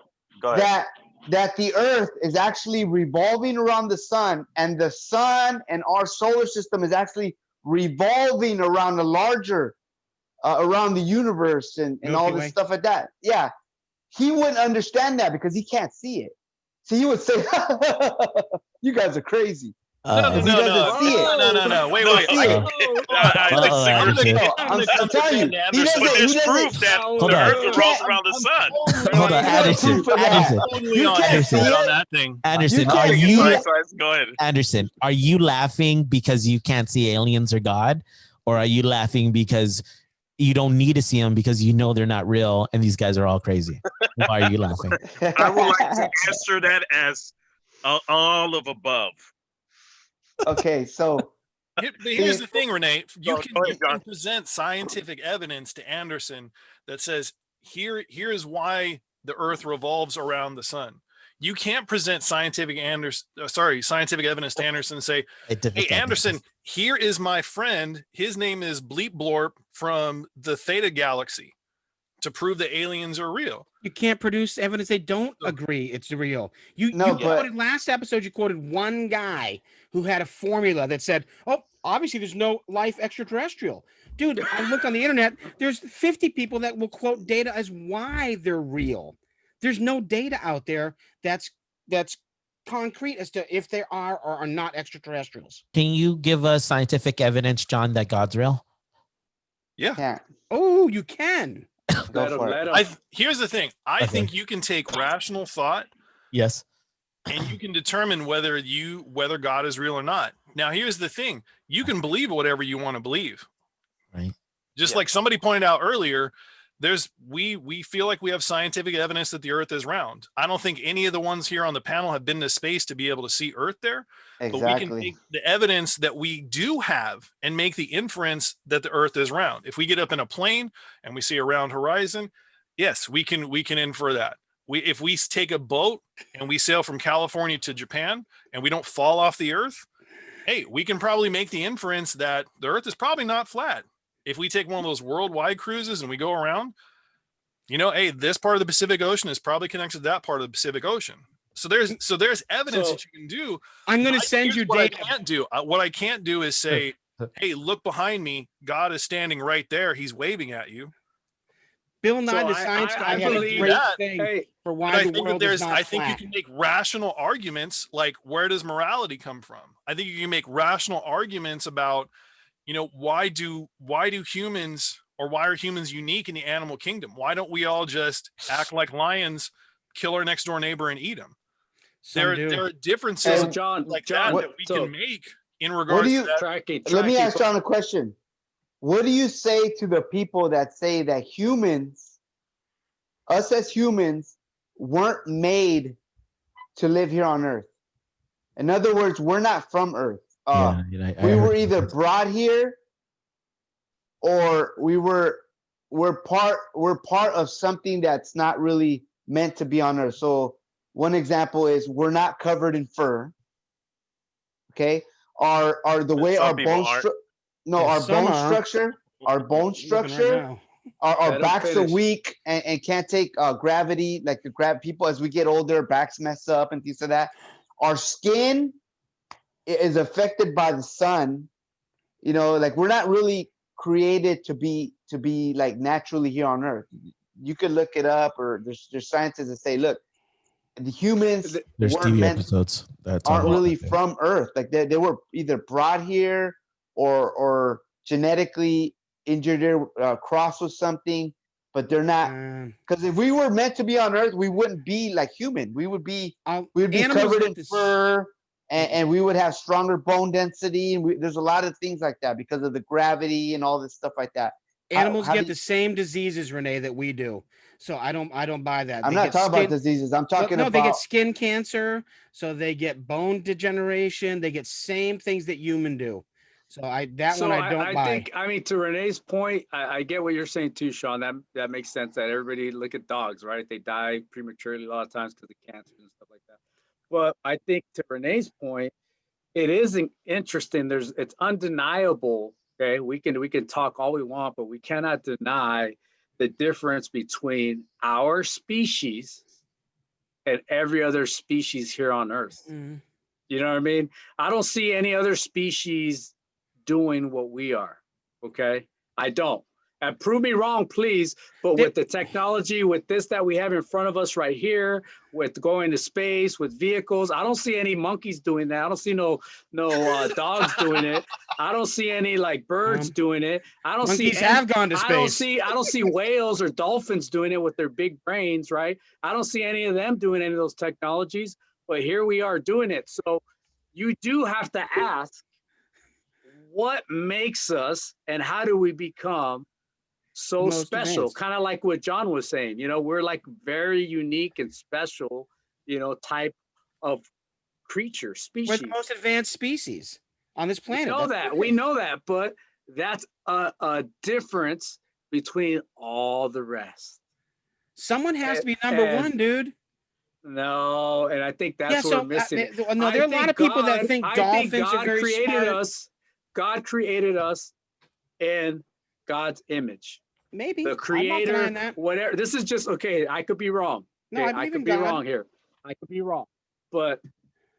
Go ahead. that the Earth is actually revolving around the sun, and the sun and our solar system is actually revolving around a larger around the universe and Milky all this Way. stuff like that. Yeah, he wouldn't understand that because he can't see it. So he would say, "You guys are crazy." No. He doesn't see it. Wait. No, See I, it. I disagree. No, I'm telling you, he doesn't. But He there's doesn't. proof that Hold the on. Earth revolves around the sun. Hold on, There's no Anderson. proof for that. Anderson. Totally You on can't Anderson. see on it. that thing. Anderson, You are can't you see it. Go ahead. Anderson? Are you laughing because you can't see aliens or God, or are you laughing because you don't need to see them because you know they're not real and these guys are all crazy? Why are you laughing? I would like to answer that as all of above. Okay, so But here's the thing, Renee. You Go can ahead, John. present scientific evidence to Anderson that says here is why the Earth revolves around the sun. You can't present scientific evidence to Anderson and say, "Hey, Anderson, here is my friend. His name is Bleep Blorp from the Theta Galaxy, to prove that aliens are real." You can't produce evidence they don't agree it's real. You No, but- quoted last episode, you quoted one guy who had a formula that said, "Oh, obviously there's no life extraterrestrial." Dude, I looked on the internet, there's 50 people that will quote data as why they're real. There's no data out there that's concrete as to if there are or are not extraterrestrials. Can you give us scientific evidence, John, that God's real? Yeah. can't Oh, you can. go Let 'em- for it. let 'em- Here's the thing. I Okay. think you can take rational thought Yes. and you can determine whether God is real or not. Now, here's the thing. You can believe whatever you want to believe. Right. Just like somebody pointed out earlier, we feel like we have scientific evidence that the Earth is round. I don't think any of the ones here on the panel have been to space to be able to see Earth there. But we can Exactly. take the evidence that we do have and make the inference that the Earth is round. If we get up in a plane and we see a round horizon, yes, we can infer that. If we take a boat and we sail from California to Japan and we don't fall off the Earth, hey, we can probably make the inference that the Earth is probably not flat. If we take one of those worldwide cruises and we go around, hey, this part of the Pacific Ocean is probably connected to that part of the Pacific Ocean. So there's evidence that you can do. I'm going to send you What I data. can't do. What I can't do is say, "Hey, look behind me. God is standing right there. He's waving at you." Bill Nye, So the science guy, had a believe great that. thing Hey, for But why I the think world that is not I think you flat. can make rational arguments like, where does morality come from? I think you can make rational arguments about, why do humans, or why are humans unique in the animal kingdom? Why don't we all just act like lions, kill our next door neighbor and eat them? Some do. There are differences And John, like John, that we so can make in regards do you- to that. tracking. Let me ask John a question. What do you say to the people that say that us as humans, weren't made to live here on Earth? In other words, we're not from Earth. I We heard were that. either brought here, or we're part of something that's not really meant to be on Earth. So one example is we're not covered in fur. Okay, our the way Some our people bone aren't. Yeah, our some bone are. structure, our bone Looking right structure, now. our Let 'em backs are finish. weak and can't take gravity. Like people, as we get older, backs mess up and things like that. Our skin is affected by the sun. Like we're not really created to be like naturally here on Earth. You could look it up, or there's scientists that say, look, the humans There's weren't TV meant, episodes that aren't talk really about that. from Earth. Like they were either brought here or genetically engineered here, crossed with something, but they're not. Because if we were meant to be on Earth, we wouldn't be like human. We would be Animals covered look in the s- fur, and we would have stronger bone density. And there's a lot of things like that because of the gravity and all this stuff like that. Animals how get do the same diseases, Renee, that we do. So I don't buy that. I'm They not get talking skin- about diseases. I'm talking no, they get about skin cancer, so they get bone degeneration, they get same things that human do. So I don't buy. think, to Renee's point, I get what you're saying too, Sean. That makes sense. That everybody look at dogs, right? They die prematurely a lot of times because of cancer and stuff like that. But I think to Renee's point, it isn't interesting. It's undeniable. Okay, we can talk all we want, but we cannot deny the difference between our species and every other species here on Earth. Mhm. You know what I mean? I don't see any other species doing what we are. Okay, I don't. And prove me wrong, please. But with the technology, with this that we have in front of us right here, with going to space, with vehicles, I don't see any monkeys doing that. I don't see no dogs doing it. I don't see any like birds doing it. I don't see monkeys have gone to space. I don't see whales or dolphins doing it with their big brains, right? I don't see any of them doing any of those technologies. But here we are doing it. So you do have to ask, what makes us and how do we become so Most special? advanced. Kind of like what John was saying, you know, we're like very unique and special, you know, type of creature, We're species. the most advanced species on this planet. We know that, but that's a difference between all the rest. Someone has to be number one, dude. No, and I think that's what we're missing. No, there are a lot of people that think dolphins are very smart. God created us in God's image. Maybe The creator, I'm not that. whatever. This is just okay. I could be wrong. No, Okay, I could be wrong here. I could be wrong, but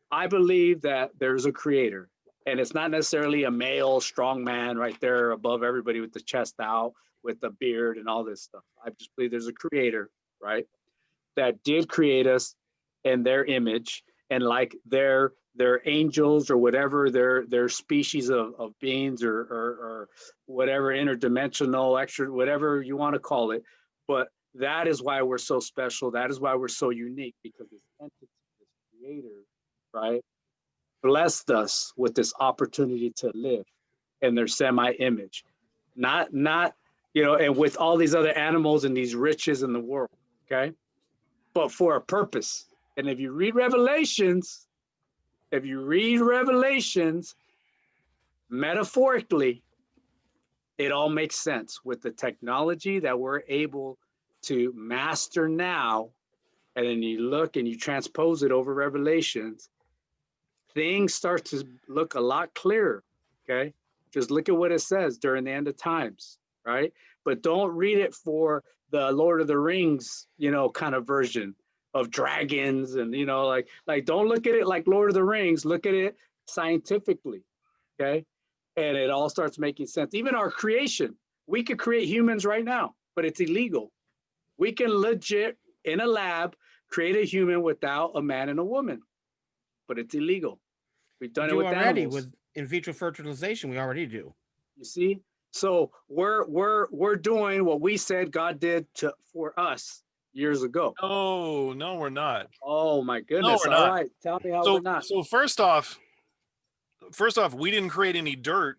I believe that there's a creator, and it's not necessarily a male strong man right there above everybody with the chest out, with the beard and all this stuff. I just believe there's a creator, right, that did create us in their image, and like their angels or whatever their species of beings or whatever interdimensional extra, whatever you want to call it. But that is why we're so special. That is why we're so unique, because this entity, this creator, right, blessed us with this opportunity to live in their semi-image, not you know, and with all these other animals and these riches in the world, okay, but for a purpose. And if you read Revelations, metaphorically, it all makes sense with the technology that we're able to master now. And then you look and you transpose it over Revelations, things start to look a lot clearer, okay? Just look at what it says during the end of times, right? But don't read it for the Lord of the Rings, you know, kind of version of dragons and, you know, like don't look at it like Lord of the Rings, look at it scientifically, okay? And it all starts making sense. Even our creation, we could create humans right now, but it's illegal. We can legit, in a lab, create a human without a man and a woman, but it's illegal. We've done it with already animals. with in vitro fertilization. We already do. You see? So we're doing what we said God did for us years ago. No, we're not. Oh my goodness. we're All not. right. Tell me how we're not. So first off, we didn't create any dirt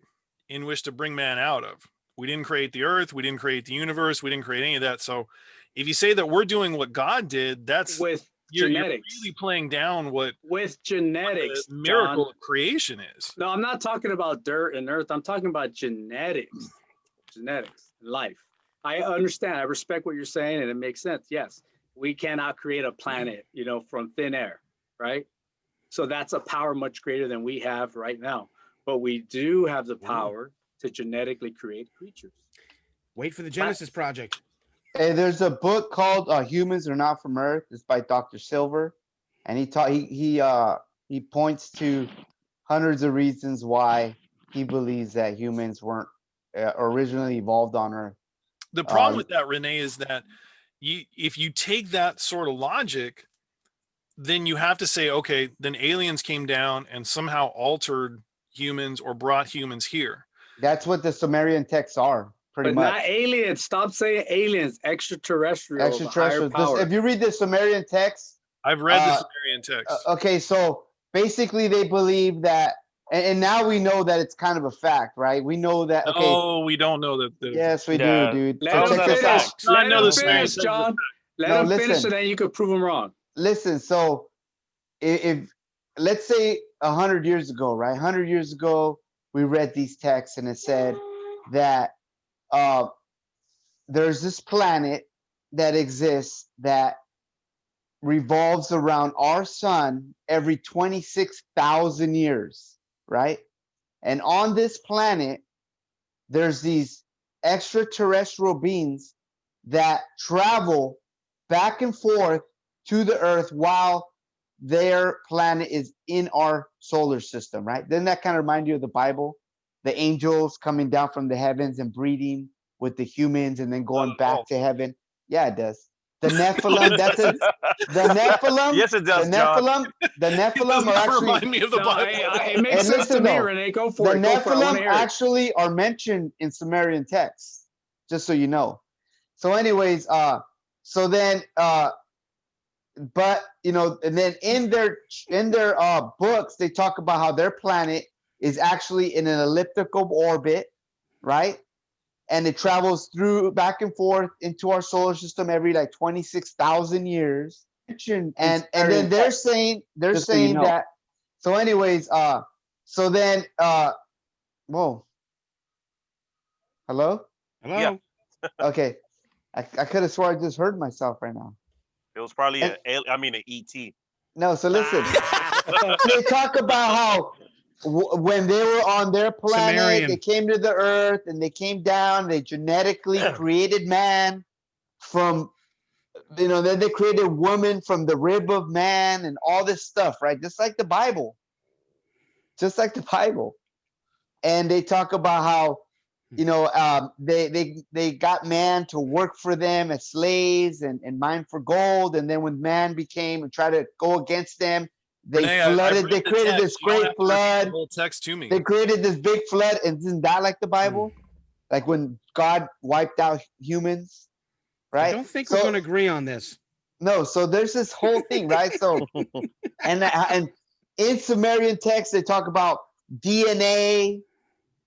in which to bring man out of. We didn't create the earth. We didn't create the universe. We didn't create any of that. So if you say that we're doing what God did, that's with you're genetics. really playing down what genetics, the miracle John. of creation is. No, I'm not talking about dirt and earth. I'm talking about genetics, life. I understand. I respect what you're saying, and it makes sense. Yes, we cannot create a planet, you know, from thin air, right? So that's a power much greater than we have right now. But we do have the power to genetically create creatures. Wait for the Genesis Project. Hey, there's a book called "Humans Are Not from Earth." It's by Dr. Silver, and he points to hundreds of reasons why he believes that humans weren't originally evolved on Earth. The problem with that, Renee, is that if you take that sort of logic, then you have to say, okay, then aliens came down and somehow altered humans or brought humans here. That's what the Sumerian texts are, pretty much. But not aliens. Stop saying aliens. Extraterrestrial. Extraterrestrial. If you read the Sumerian text, I've read the Sumerian text. Okay, so basically they believe that, and now we know that it's kind of a fact, right? We know that. Okay. No, we don't know that. Yes, we do, dude. Let so him finish. Let him finish, John. Let him finish, and then you could prove him wrong. Listen, so if let's say 100 years ago, right? 100 years ago, we read these texts, and it said that there's this planet that exists that revolves around our sun every 26,000 years, right? And on this planet, there's these extraterrestrial beings that travel back and forth to the Earth while their planet is in our solar system, right? Doesn't that kind of remind you of the Bible? The angels coming down from the heavens and breeding with the humans and then going Oh, back oh. to heaven. Yeah, it does. The Nephilim, the Nephilim. Yes, it does, the John. Nephilim, the It does Nephilim are not actually remind me of the No, Bible. it makes And sense to listen, me, though, Renee. Go the for it. Go for it. I want Nephilim to hear it. actually are mentioned in Sumerian texts, just so you know. So, anyways, so then, but you know, and then in their books, they talk about how their planet is actually in an elliptical orbit, right? And it travels through back and forth into our solar system every like 26,000 years. And then they're saying just so you know. that. So, anyways, so then, whoa, hello, Hello. Yeah. okay, I could have swore I just heard myself right now. It was probably And- an ET. No, so listen, Ah. they talk about how when they were on their planet, Sumerian. they came to the Earth and they came down. They genetically created man from, you know, then they created woman from the rib of man and all this stuff, right? Just like the Bible. Just like the Bible. And they talk about how, you know, they got man to work for them as slaves and mine for gold. And then when man became and tried to go against them, they Renee, I've flooded. read They the created text. this You don't great have to repeat flood. the whole text to me. They created this big flood, and isn't that like the Bible? Like when God wiped out humans, right? I don't think So- we're going to agree on this. No, so there's this whole thing, right? So, and in Sumerian text, they talk about DNA,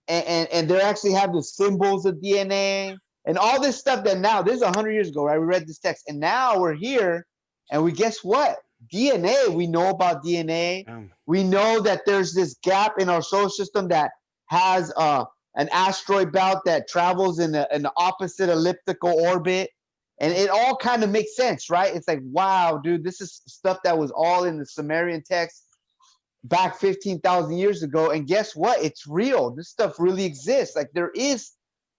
and they actually have the symbols of DNA and all this stuff that now, this is 100 years ago, right? We read this text, and now we're here, and we guess what? DNA, we know about DNA. We know that there's this gap in our solar system that has an asteroid belt that travels in the opposite elliptical orbit. And it all kind of makes sense, right? It's like, wow, dude, this is stuff that was all in the Sumerian text back 15,000 years ago. And guess what? It's real. This stuff really exists. Like there is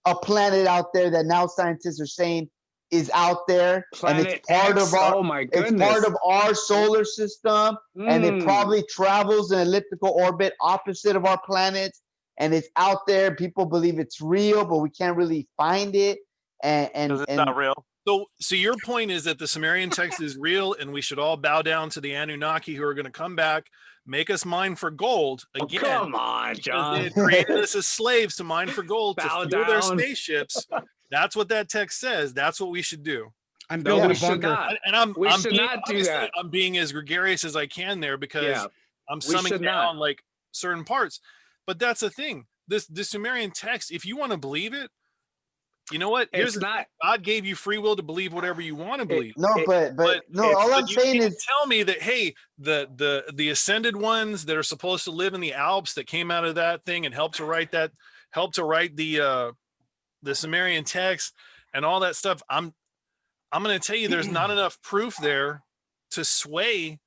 a planet out there that now scientists are saying is out there, and Planet it's part X. of our Oh my it's goodness. part of our solar system, and it Mm. probably travels in elliptical orbit opposite of our planets, and it's out there. People believe it's real, but we can't really find it. And Because it's not real. So your point is that the Sumerian text is real, and we should all bow down to the Anunnaki who are going to come back, make us mine for gold again. Come on, Because John. they had created us as slaves to mine for gold Bow to fuel their down. spaceships. That's what that text says. That's what we should do. I'm No, building we a should bunker. not. And We I'm should being, not do obviously, that. I'm being as gregarious as I can there because Yeah, I'm we summing should down not. like certain parts. But that's the thing. The Sumerian text, if you want to believe it, you know what? Here's It's not. God gave you free will to believe whatever you want to believe. no, but no, all I'm you saying can't is tell me that hey, the ascended ones that are supposed to live in the Alps that came out of that thing and helped to write the Sumerian text and all that stuff. I'm going to tell you, there's not enough proof there to sway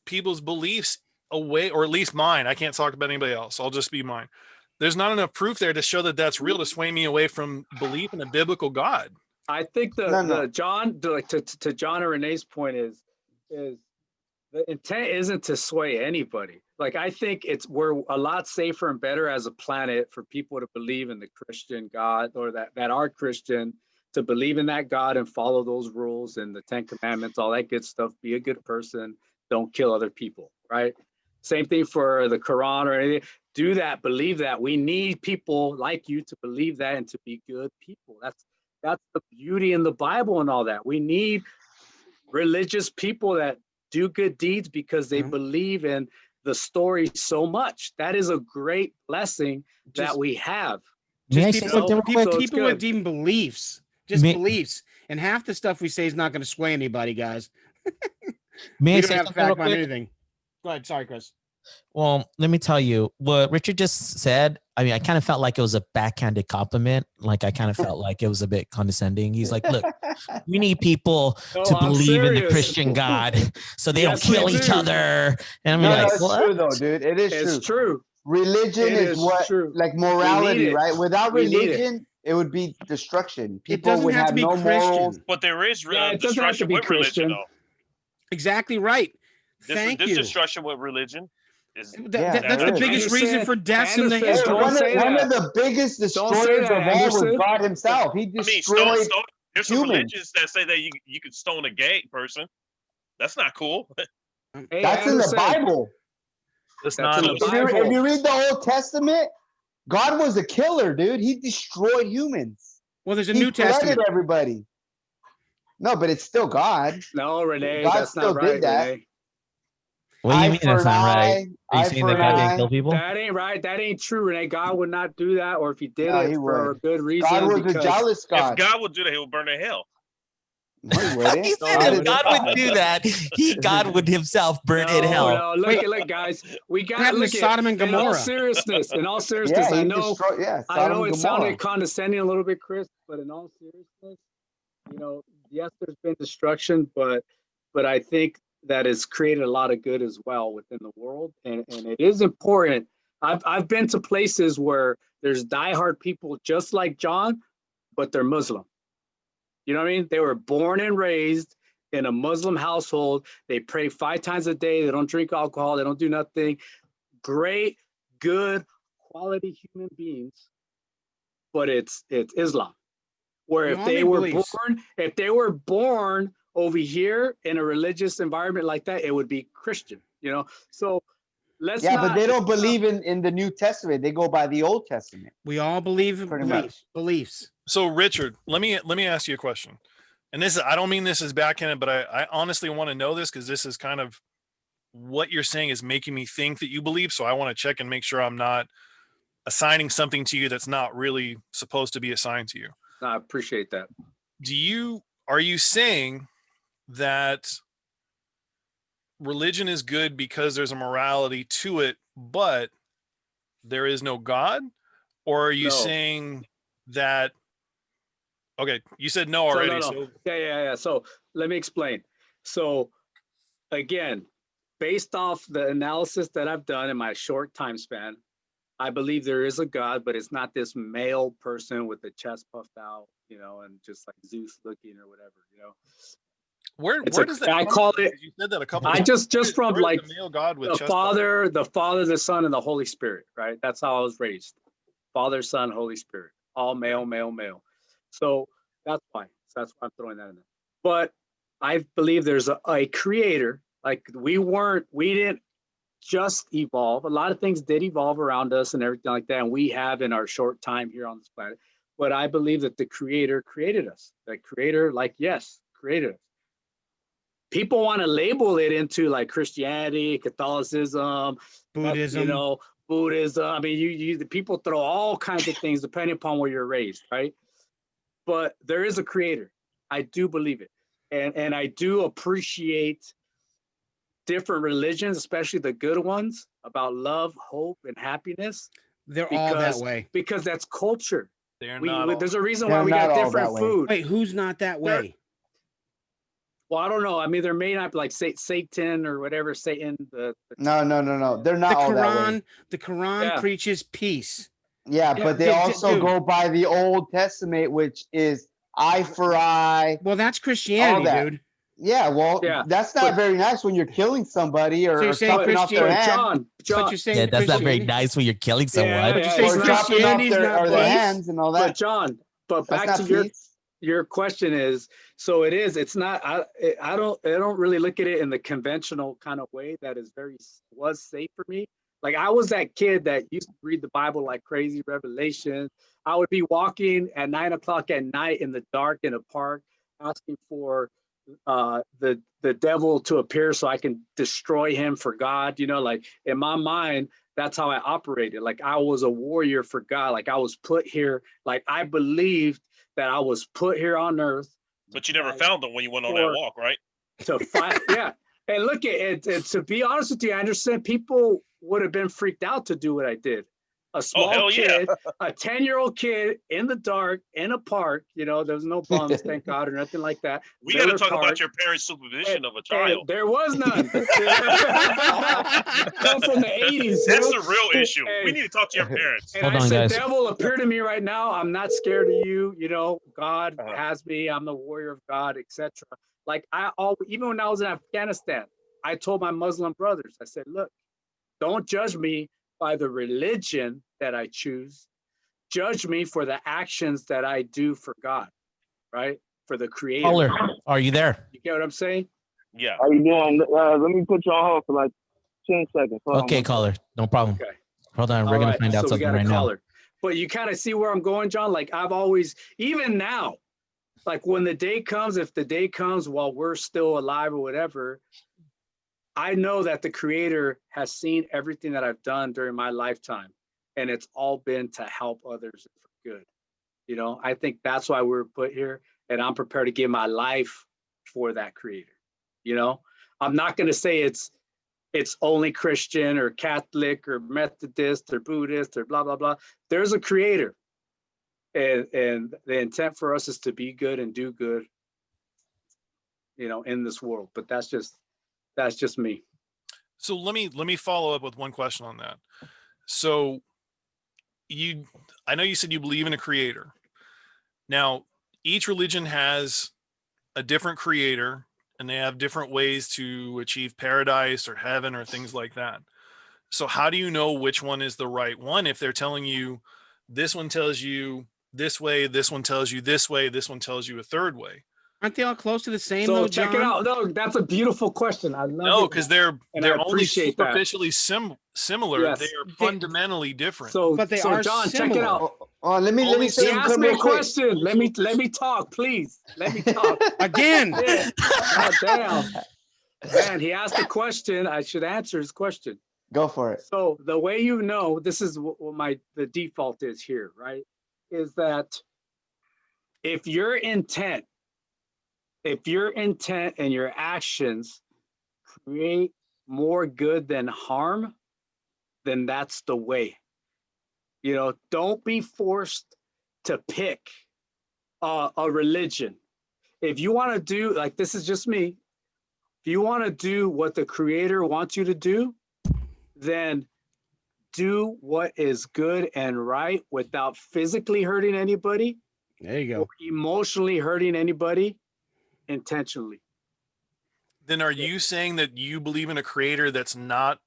people's beliefs away, or at least mine. I can't talk about anybody else. I'll just be mine. There's not enough proof there to show that that's real to sway me away from belief in a biblical God. I think No. John to John and Renee's point is the intent isn't to sway anybody. Like I think we're a lot safer and better as a planet for people to believe in the Christian God, or that are Christian, to believe in that God and follow those rules and the 10 Commandments, all that good stuff. Be a good person. Don't kill other people, right? Same thing for the Quran or anything. Do that, believe that. We need people like you to believe that and to be good people. That's the beauty in the Bible and all that. We need religious people that do good deeds because they believe in the story so much. That is a great blessing that we have. May I Just say people, something real people, quick? people with even beliefs, just May- beliefs. And half the stuff we say is not going to sway anybody, guys. May I We don't say have something real fact on quick? anything. Go ahead. Sorry, Chris. Well, let me tell you what Richard just said. I mean, I kind of felt like it was a backhanded compliment. Like I kind of felt like it was a bit condescending. He's like, look, we need people to I'm believe in the serious. Christian God so they Yes, don't kill we each do. other. And I'm no, like, it's what? true though, dude. It is It's true. true. Religion It is is what, true. like We morality, need it. right? Without We need it. religion, it would be destruction. It People doesn't would have to have be no Christian. morals. But there is Yeah, it doesn't have to destruction be with religion, Christian. though. Exactly right. This Thank this you. destruction with religion. Is Yeah, That's there the is. biggest reason for deaths in the Anderson, Hey, history. don't say one that. of the biggest Don't say destroyers that, of all was Anderson. God himself. He I mean, destroyed there's some humans. religions that say that you could stone a gay person. That's not cool. Hey, That's in the Anderson, Bible. That's that's not in in the the If Bible. you read the Old Testament, God was a killer, dude. He destroyed humans. Well, there's a He New flooded Testament. everybody. No, but it's still God. No, Renee, God that's still not did right, that. Renee. What do you Eye mean for that's an not right? eye, Are you eye saying for that an God didn't eye. kill people? That ain't right. That ain't true, Renee. God would not do that, or if he did No, it he for a would. good reason. God was a because jealous If God. God would do that, he would burn in hell. No, he wouldn't. He said God if is God would God. do that, God would himself burn in hell. No, look, guys. We What got to happened to look at Sodom and in all Gomorrah? seriousness. In all Yeah, seriousness, he I know destroyed. Yeah, I Sodom know and it Gomorrah. sounded condescending a little bit, Chris, but in all seriousness, yes, there's been destruction, but I think that it's created a lot of good as well within the world, and it is important. I've been to places where there's diehard people just like John, but they're Muslim. You know what I mean? They were born and raised in a Muslim household. They pray 5 times a day. They don't drink alcohol. They don't do nothing. Great, good, quality human beings, but it's Islam. Where We all need beliefs. if they were born over here in a religious environment like that, it would be Christian. So let's Yeah, not. but they don't believe in the New Testament. They go by the Old Testament. We all believe in Pretty much. beliefs. So Richard, let me ask you a question. And I don't mean this as backhanded, but I honestly want to know this because this is kind of what you're saying is making me think that you believe. So I want to check and make sure I'm not assigning something to you that's not really supposed to be assigned to you. I appreciate that. Are you saying that religion is good because there's a morality to it, but there is no God? Or are you saying that? Okay, you said no already. So Yeah. So let me explain. So again, based off the analysis that I've done in my short time span, I believe there is a God, but it's not this male person with the chest puffed out, and just like Zeus looking or whatever. Where does that? I call it. You said that a couple. I times. just from Where's like the male God with the chest puffed? Father, the Son, and the Holy Spirit. Right. That's how I was raised. Father, Son, Holy Spirit, all male. So that's why. So that's why I'm throwing that in there. But I believe there's a creator. Like we didn't just evolve. A lot of things did evolve around us and everything like that. And we have in our short time here on this planet. But I believe that the creator created us. The creator, created us. People want to label it into like Christianity, Catholicism, Buddhism. Buddhism. I mean, the people throw all kinds of things depending upon where you're raised, right? But there is a creator. I do believe it. And I do appreciate different religions, especially the good ones, about love, hope, and happiness. They're all that way. Because that's culture. They're not. There's a reason They're why we not got all different that way. food. Wait, who's not that way? Well, I don't know. I mean, there may not be like Satan or whatever, Satan. No. They're not all that way. The Quran preaches peace. Yeah, but they also go by the Old Testament, which is eye for eye. Well, that's Christianity, dude. Yeah, well, that's not very nice when you're killing somebody or chopping off their hand. John, you're saying that's not very nice when you're killing someone. Or chopping off their hands and all that. But John, back to your question is, so it's not. I don't really look at it in the conventional kind of way that was safe for me. Like I was that kid that used to read the Bible like crazy, Revelation. I would be walking at 9 o'clock at night in the dark in a park, asking for the devil to appear so I can destroy him for God. Like in my mind, that's how I operated. Like I was a warrior for God. Like I was put here. Like I believed that I was put here on earth. But you never found them when you went on that walk, right? To fight, yeah. And look at it. And to be honest with you, Anderson, people would have been freaked out to do what I did. A small kid, a 10-year-old kid in the dark in a park. There was no bums, thank God, or nothing like that. We got to talk about your parents' supervision of a child. There was none. Come from the 80s. That's the real issue. We need to talk to your parents. And I said, devil, appear to me right now. I'm not scared of you. God has me. I'm the warrior of God, etc. Like even when I was in Afghanistan, I told my Muslim brothers, I said, look, Don't judge me by the religion that I choose. Judge me for the actions that I do for God, right? For the creator. Caller, are you there? You get what I'm saying? Yeah. How you doing? Let me put you on hold for like 10 seconds. Hold on Okay, one caller, no problem. Okay. Hold on, we're All gonna right, find out so we something got a right now. caller. But you kind of see where I'm going, John. Like I've always, even now, like when the day comes, if the day comes while we're still alive or whatever, I know that the creator has seen everything that I've done during my lifetime, and it's all been to help others for good. You know, I think that's why we're put here, and I'm prepared to give my life for that creator. You know, I'm not going to say it's only Christian or Catholic or Methodist or Buddhist or blah, blah, blah. There's a creator. And the intent for us is to be good and do good, you know, in this world. But that's just me. So let me follow up with one question on that. So I know you said you believe in a creator. Now, each religion has a different creator, and they have different ways to achieve paradise or heaven or things like that. So how do you know which one is the right one if they're telling you this one tells you this way, this one tells you this way, this one tells you a third way? Aren't they all close to the same? So though, check John? it out. No, that's a beautiful question. I love No, it. because they're And I only appreciate that. superficially similar. Yes. They are fundamentally different. So, But they so are John, check it similar. out. Let me Only say He something asked me a real quick. question. Let me talk, please. Let me talk. Again. Yeah. God damn. Man, he asked a question. I should answer his question. Go for it. So the way you know, this is what the default is here, right? Is that if your intent and your actions create more good than harm, then that's the way. You know, don't be forced to pick a religion. If you want to do, like, this is just me, if you want to do what the creator wants you to do, then do what is good and right without physically hurting anybody There you or go. emotionally hurting anybody intentionally. Then are you saying that you believe in a creator that's not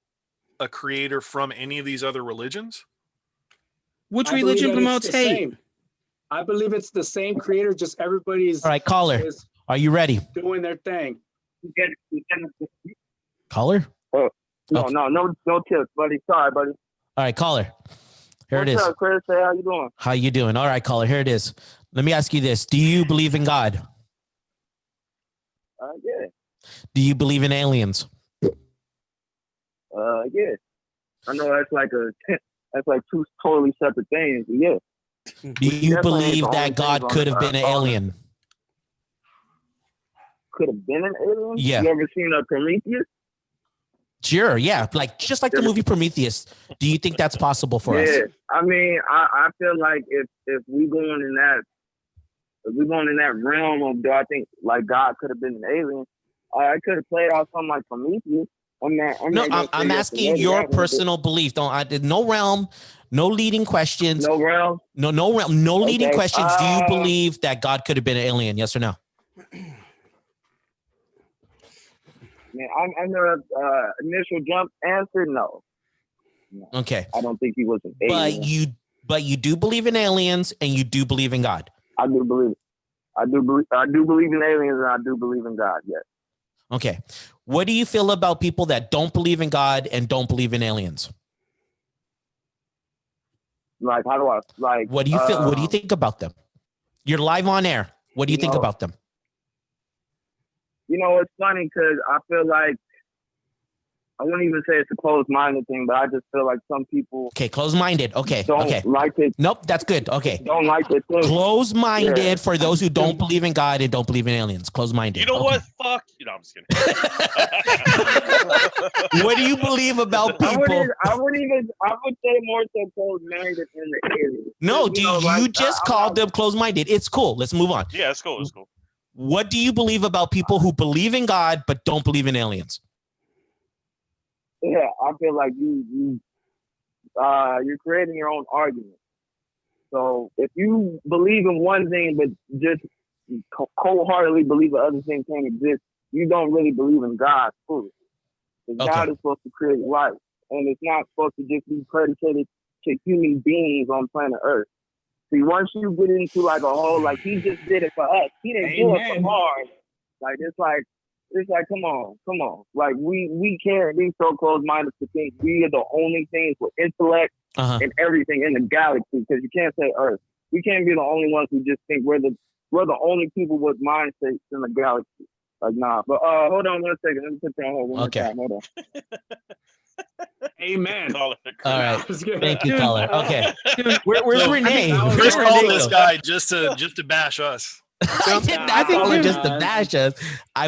a creator from any of these other religions? Which I believe religion that it's promotes the hate? same. I believe it's the same creator, just everybody's All right, caller, is are you ready? doing their thing. Caller? No, Okay. no tips, buddy. Sorry, buddy. All right, caller. Here it What's is. up, Chris? Hey, how you doing? How you doing? All right, caller. Here it is. Let me ask you this: do you believe in God? Yeah. Do you believe in aliens? Yeah. I know that's like that's like two totally separate things. But yeah. Do you definitely ain't believe the only that God things on could the- have been an on the- alien? Could have been an alien? Yeah. You ever seen a Prometheus? Sure, yeah. Like just like the movie Prometheus. Do you think that's possible for us? Yeah. I mean, I feel like if we going in that realm of, do I think like God could have been an alien? I could have played out something like Prometheus. No, I'm asking your personal belief. Don't I did no realm, no leading questions. No realm. No realm, no leading Okay. questions. Do you believe that God could have been an alien? Yes or no? Man, I know initial jump answer, no. Okay. I don't think he was an alien. But you do believe in aliens and you do believe in God. I do believe in aliens and I do believe in God, yes. Okay. What do you feel about people that don't believe in God and don't believe in aliens? Like, how do I like? What do you feel? What do you think about them? You're live on air. What do you think about them? You know, it's funny because I feel like I wouldn't even say it's a closed-minded thing, but I just feel like some people closed-minded. Okay. don't like it. Nope, that's good. Okay. Don't like it. Closed-minded for those who don't believe in God and don't believe in aliens. Closed-minded. You know what? Fuck. You know, I'm just kidding. What do you believe about people? I would say more so closed-minded than the aliens. No, you just called them closed-minded. It's cool. Let's move on. Yeah, it's cool. It's cool. What do you believe about people who believe in God but don't believe in aliens? Yeah, I feel like you're creating your own argument. So if you believe in one thing but just cold-heartedly believe the other thing can't exist, you don't really believe in God fully. Because God is supposed to create life, and it's not supposed to just be predicated to human beings on planet Earth. See, once you get into like a whole, like he just did it for us. He didn't do it for Mars. Like it's like, come on. Like we can't be so close-minded to think we are the only things with intellect and everything in the galaxy, because you can't say Earth. We can't be the only ones who just think we're the only people with mind states in the galaxy. Like, nah. But hold on 1 second. Let me put you on hold one more time. Hold on. Amen. All right. Thank you, Dude, caller. Okay. Dude, Where's So, Renee? I mean, Chris Where's called Renee this go? guy just to bash us. I did not think call her dude- just to bash us. I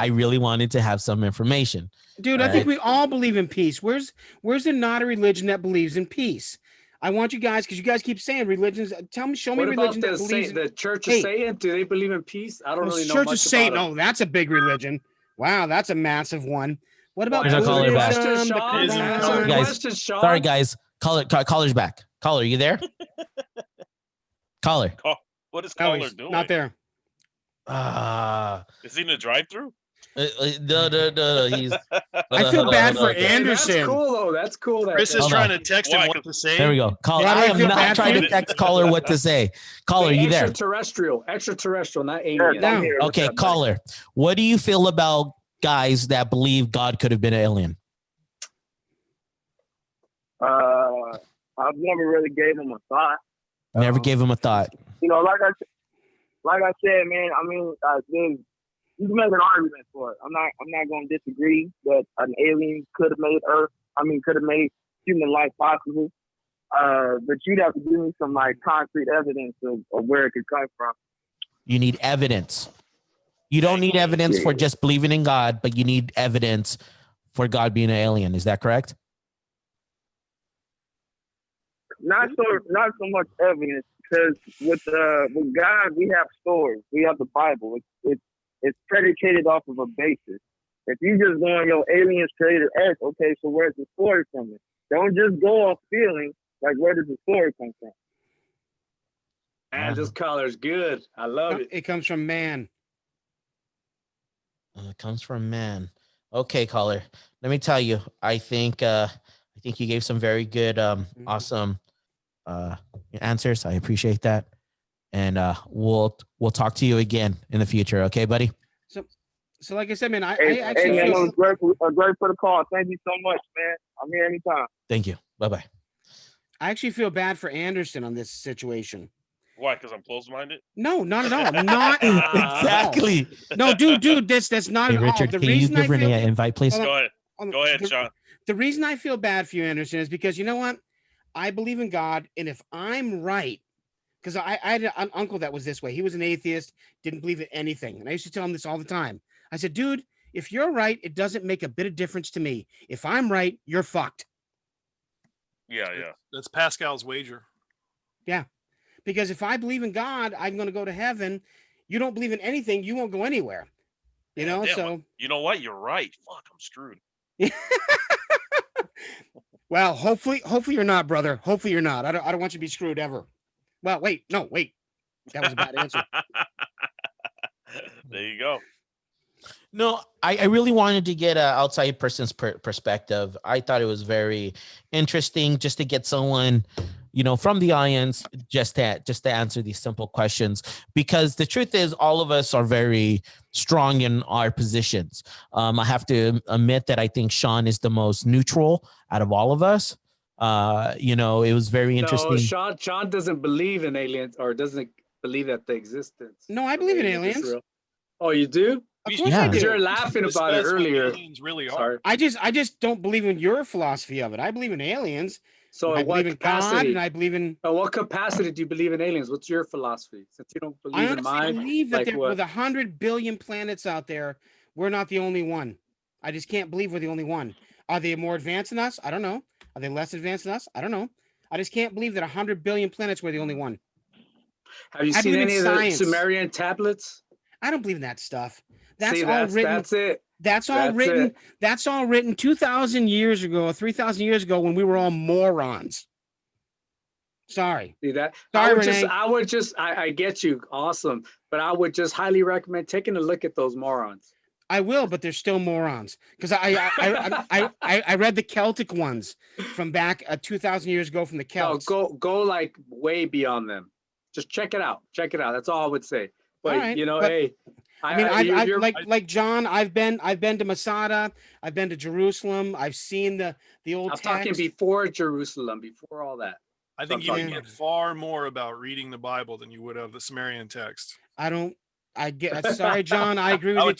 really wanted to have some information. Dude, All I think right. we all believe in peace. Where's the not a religion that believes in peace? I want you guys, because you guys keep saying religions. Show me What religion about that believes in the Church of Satan? Do they believe in peace? I don't really know Church much of Satan. about Oh, that's a big religion. Wow, that's a massive one. What about There's our caller back. Buddhism, the Is there a Quran? Guys, question, Sean? Sorry, guys. Caller's back. Caller, you there? Caller. What is No, caller he's doing? not there. Is he in the drive-through? No. He's. I feel bad for Okay. Anderson. That's cool though. That's cool. That Chris is Hold trying on. to text Why? him what to say. There we go. Caller, Why do I I am feel not bad trying for to you? text caller what to say. Caller, you there? Extraterrestrial, not Yes, alien. I'm No. here. What's Okay, up, buddy? caller. What do you feel about guys that believe God could have been an alien? I've never really gave him a thought. Never gave him a thought. You know, like I said, man. I mean, you can make an argument for it. I'm not going to disagree that an alien could have made Earth. Could have made human life possible. But you'd have to give me some like concrete evidence of where it could come from. You need evidence. You don't need evidence for just believing in God, but you need evidence for God being an alien. Is that correct? Not so much evidence, because with God we have stories. We have the Bible. It's predicated off of a basis. If you just go on your aliens created Earth, okay, so where's the story from it? Don't just go off feeling. Like, where does the story come from? Man, this color's good. I love it. It comes from man. It comes from man. Okay, caller. Let me tell you. I think you gave some very good, awesome answers. I appreciate that, and we'll talk to you again in the future. Okay, buddy. So like I said, man, I Hey, actually man, it feel, was great for the call. Thank you so much, man. I'm here anytime. Thank you. Bye-bye. I actually feel bad for Anderson on this situation. Why? Because I'm closed-minded? No, not at all. Not Exactly. No, dude, that's not Hey, at Richard, all. The can you reason I give Renee feel, an invite, please? Hold on. Go ahead. Go ahead, Sean. The reason I feel bad for you, Anderson, is because you know what? I believe in God, and if I'm right, because I had an uncle that was this way. He was an atheist, didn't believe in anything. And I used to tell him this all the time. I said, dude, if you're right, it doesn't make a bit of difference to me. If I'm right, you're fucked. Yeah. That's Pascal's wager. Yeah. Because if I believe in God, I'm going to go to heaven. You don't believe in anything, you won't go anywhere. You know, Damn, so. you know what? You're right. Fuck, I'm screwed. Well, hopefully you're not, brother. Hopefully you're not. I don't want you to be screwed ever. Well, wait. That was a bad answer. There you go. No, I really wanted to get an outside person's perspective. I thought it was very interesting just to get someone, from the audience, just to answer these simple questions. Because the truth is, all of us are very strong in our positions. I have to admit that I think Sean is the most neutral out of all of us. It was very interesting. No, Sean doesn't believe in aliens, or doesn't believe that the existence. No, I believe in aliens. is real. Oh, you do? Of course I Yeah. do. You're laughing about it Discuss what earlier. aliens really are. Sorry. I just don't believe in your philosophy of it. I believe in aliens. So I in what believe in God, capacity? and I believe in. In what capacity do you believe in aliens? What's your philosophy? Since you don't I believe in honestly mine, believe that like what? with 100 billion planets out there, we're not the only one. I just can't believe we're the only one. Are they more advanced than us? I don't know. Are they less advanced than us? I don't know. I just can't believe that 100 billion planets we're the only one. Have you I seen believe in any of science. the Sumerian tablets? I don't believe in that stuff. That's See, all written. That's it. That's all That's written. it. That's all written 2,000 years ago, 3,000 years ago, when we were all morons. Sorry. See that? Sorry, I get you. Awesome. But I would just highly recommend taking a look at those morons. I will, but they're still morons because I read the Celtic ones from back 2,000 years ago from the No, Celts. go like way beyond them. Just check it out. Check it out. That's all I would say. But All right, you know, but- hey, I mean, you're- like John. I've been to Masada. I've been to Jerusalem. I've seen the old I'm talking text. before Jerusalem, before all that. I think So you I'm can talking get far more about reading the Bible than you would of the Sumerian text. I don't. I get. Sorry, John. I agree with I you would,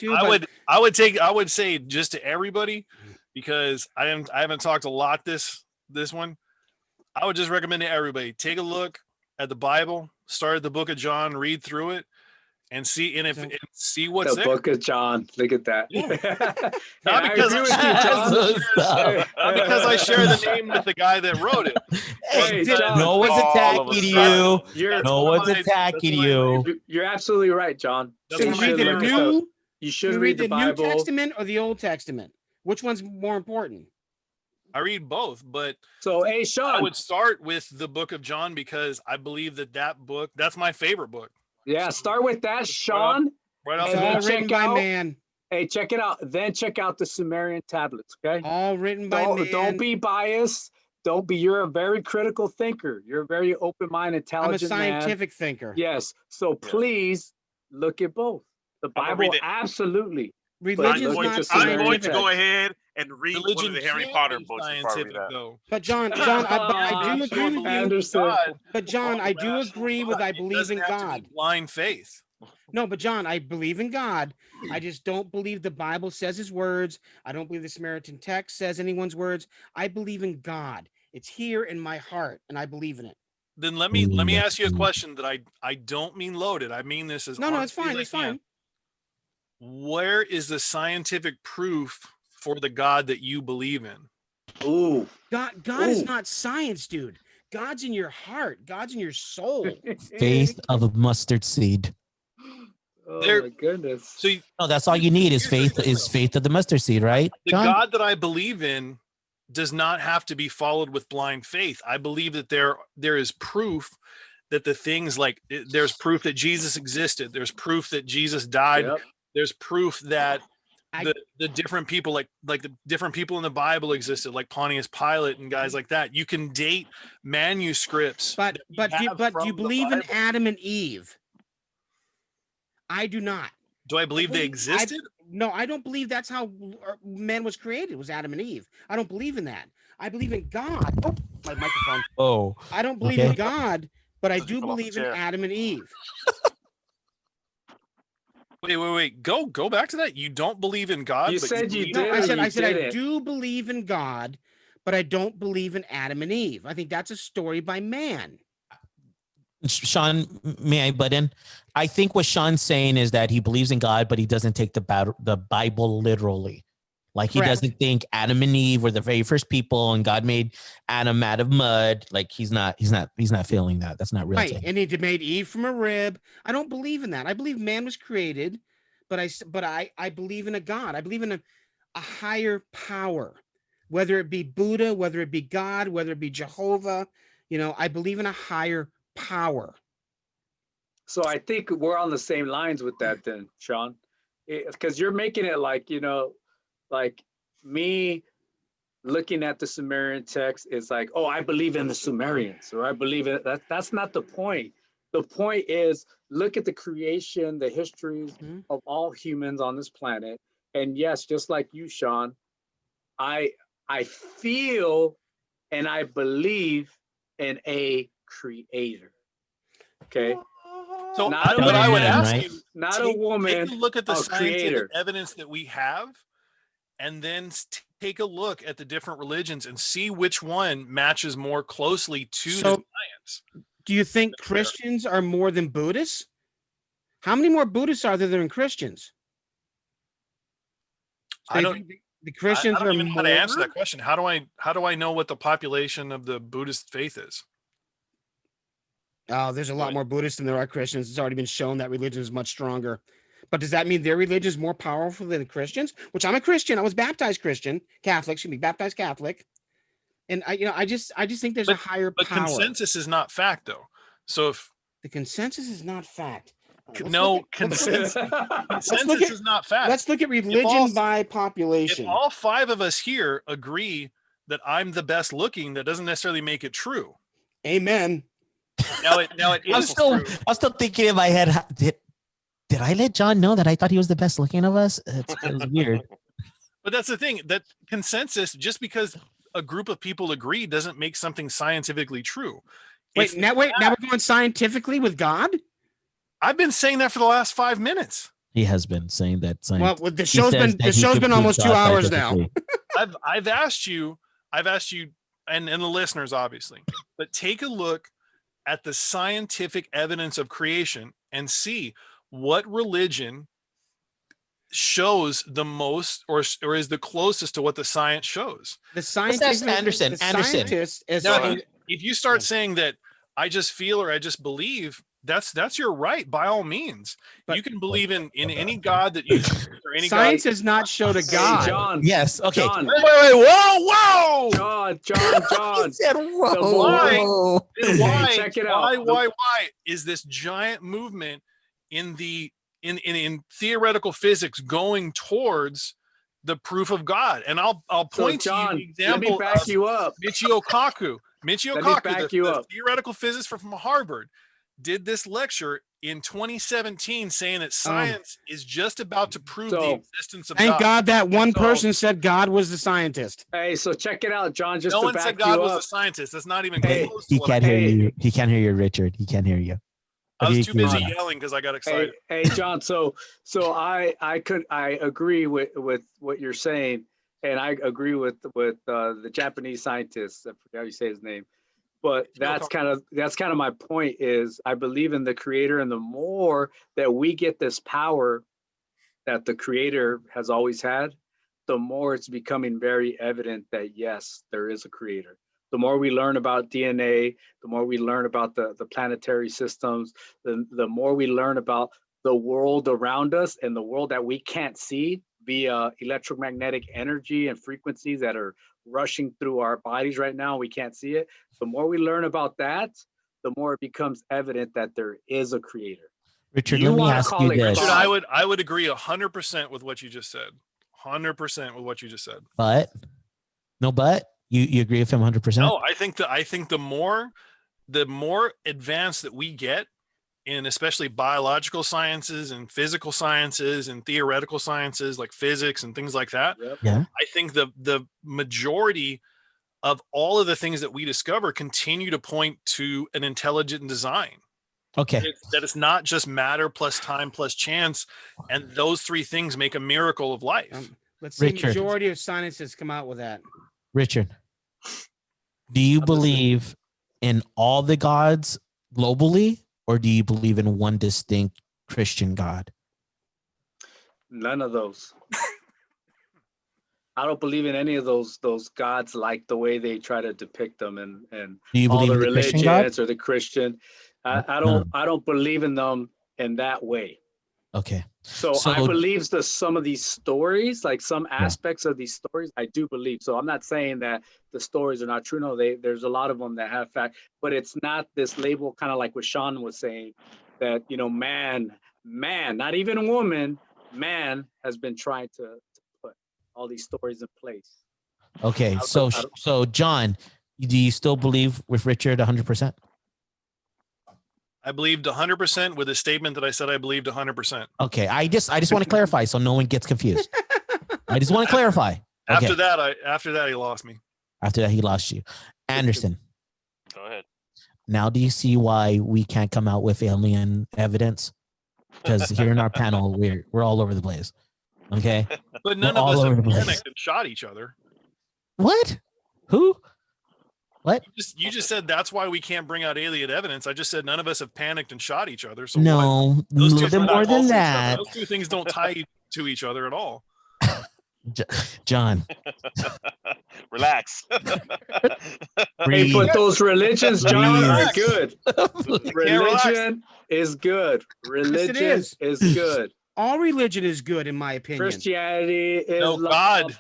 too. I would say just to everybody, because I haven't talked a lot this one. I would just recommend to everybody, take a look at the Bible, start at the book of John, read through it, and see and see what's The there. book of John. Look at that. Yeah. Hey, I agree with you, John. Not because I share the name with the guy that wrote it. Hey, John, no one's all of attacking a you. sudden. You're No one's That's why- attacking that's why- you. you're absolutely right, John. That's Should You we what read my the should favorite- look at new? You Should should we read the the New Bible. Testament or the Old Testament? Which one's more important? I read both, but So, hey, I Sean. would start with the book of John because I believe that book, that's my favorite book. Yeah, start with that, Sean. Right off It's And the then all bat. written check by out- man. Hey, check it out. Then check out the Sumerian tablets, okay? All written by man. Don't be biased. Don't be. You're a very critical thinker. You're a very open-minded, I'm a intelligent man. scientific thinker. Yes. So please look at both. The I'm gonna Bible, read it. absolutely. Religion's look at not the I'm Sumerian going to scientific. go text. ahead and read one Religion of the Harry can Potter be books before I read scientific, that. though. But John, I do If you agree with believe you. in Anderson. God, But John, all I do rational agree with thought, I it believe doesn't in have to be God. blind faith. No, but John, I believe in God. I just don't believe the Bible says his words. I don't believe the Samaritan text says anyone's words. I believe in God. It's here in my heart, and I believe in it. Then let me ask you a question that I don't mean loaded. I mean this as No, it's honestly as fine. I It's can. fine. Where is the scientific proof for the God that you believe in? Ooh. God is Ooh. not science, dude. God's in your heart. God's in your soul. Faith of a mustard seed. Oh There- my goodness. So No, that's all you need is faith. Is faith of the mustard seed, right, the John? God that I believe in does not have to be followed with blind faith. I believe that there is proof that the things like there's proof that Jesus existed. There's proof that Jesus died. Yep. There's proof that I- the different people like the different people in the Bible existed, like Pontius Pilate and guys like that. You can date manuscripts. But that we but do, have but do from you the believe in Bible. Adam and Eve? I do not. Do I believe they believe- existed? No, I don't believe that's how man was created. Was Adam and Eve? I don't believe in that. I believe in God. Oh, my microphone. Oh, I don't believe in Okay. God, but I Does he do fall off the believe in chair? Adam and Eve. Wait. Go back to that. You don't believe in God. You but said you believe- No, did. I or said you I didn't? do believe in God, but I don't believe in Adam and Eve. I think that's a story by man. Sean, may I butt in? I think what Sean's saying is that he believes in God, but he doesn't take the Bible literally. Like he Correct. doesn't think Adam and Eve were the very first people, and God made Adam out of mud. Like he's not feeling that. That's not real. to Right, him. and he made Eve from a rib. I don't believe in that. I believe man was created, but I believe in a God. I believe in a higher power, whether it be Buddha, whether it be God, whether it be Jehovah. I believe in a higher power. So I think we're on the same lines with that then, Sean. Because you're making it like, like me looking at the Sumerian text is like, oh, I believe in the Sumerians, or I believe in that. That's not the point. The point is look at the creation, the histories Mhm. of all humans on this planet. And yes, just like you, Sean, I feel and I believe in a creator. Okay. So Not a what I would man, ask right? you, Not a take woman, a look at the a scientific creator. evidence that we have, and then take a look at the different religions and see which one matches more closely to the So- science. Do you think Christians are more than Buddhists? How many more Buddhists are there than Christians? So I you don't- think the Christians I don't are even know more. how to answer that question. How do I know what the population of the Buddhist faith is? Oh, there's a lot Right. more Buddhists than there are Christians. It's already been shown that religion is much stronger. But does that mean their religion is more powerful than Christians? Which I'm a Christian. I was baptized Christian, Catholic, should be baptized Catholic. And I just think there's a higher But power. consensus is not fact, though. So if The consensus is not fact. no, consensus is not fact. Let's look at religion by If population. all 5 of us here agree that I'm the best looking, that doesn't necessarily make it true. Amen. Now it is true. I'm still thinking in my head, did I let John know that I thought he was the best looking of us? It was weird. But that's the thing, that consensus, just because a group of people agree, doesn't make something scientifically true. Wait, now we're going scientifically with God? I've been saying that for the last 5 minutes. He has been saying that. Well, the show's been almost 2 hours now. I've asked you, and the listeners obviously, but take a look at the scientific evidence of creation and see what religion shows the most, or is the closest to what the science shows. The scientists, Anderson. If you start saying that I just feel or I just believe, that's your right, by all means. But you can believe in any God that you choose, or any science God. has not showed a God. Hey, John. Yes. Okay. John. Wait, whoa. John. He said, whoa. Why? Check it out. Why is this giant movement in theoretical physics going towards the proof of God? And I'll point so, John, to you the example let me back you up. Michio Kaku, back you the up. theoretical physicist from Harvard, did this lecture in 2017 saying that science is just about to prove the existence of God. Thank God that one person said God was the scientist. Hey, so check it out, John. Just no to one back said God you was up. a scientist. That's not even Hey, close. He can't hear you. He can't hear you, Richard. He can't hear you. I was too busy yelling because I got excited. Hey, John. So I agree with what you're saying, and I agree with the Japanese scientist. I forgot how you say his name, but that's kind of my point. Is I believe in the Creator, and the more that we get this power that the Creator has always had, the more it's becoming very evident that yes, there is a Creator. The more we learn about DNA, the more we learn about the planetary systems, the more we learn about the world around us and the world that we can't see via electromagnetic energy and frequencies that are rushing through our bodies right now. We can't see it. The more we learn about that, the more it becomes evident that there is a Creator. Richard, let me ask you this. Richard, I would agree 100% with what you just said. 100% with what you just said. But you agree with him 100%? No, I think the more advanced that we get in especially biological sciences and physical sciences and theoretical sciences like physics and things like that. Yep. Yeah. I think the majority of all of the things that we discover continue to point to an intelligent design. Okay. That it's not just matter plus time plus chance, and those 3 things make a miracle of life. Let's see, majority of scientists come out with that. Richard, do you believe in all the gods globally, or do you believe in one distinct Christian God? None of those. I don't believe in any of those gods like the way they try to depict them and do you all believe the in the Christian God? religions or the Christian. I don't believe in them in that way. Okay. So I believe that some of these stories, like some aspects of these stories, I do believe. So I'm not saying that the stories are not true. No, there's a lot of them that have fact, but it's not this label, kind of like what Sean was saying, that man, not even a woman, man has been trying to put all these stories in place. Okay, so John, do you still believe with Richard 100%? I believed 100% with a statement that I said I believed 100%. Okay, I just want to clarify so no one gets confused. I just want to clarify. Okay. After that, he lost me. After that, he lost you. Anderson. Go ahead. Now, do you see why we can't come out with alien evidence? Because here in our panel, we're all over the place. Okay, but none of us have panicked and shot each other. What? Who? What? You just said that's why we can't bring out alien evidence. I just said none of us have panicked and shot each other. So no, a little bit more than that. Those 2 things don't tie to each other at all. John, relax. Hey, but those religions, John, are good. Religion is good. Religion is good. All religion is good, in my opinion. Christianity is God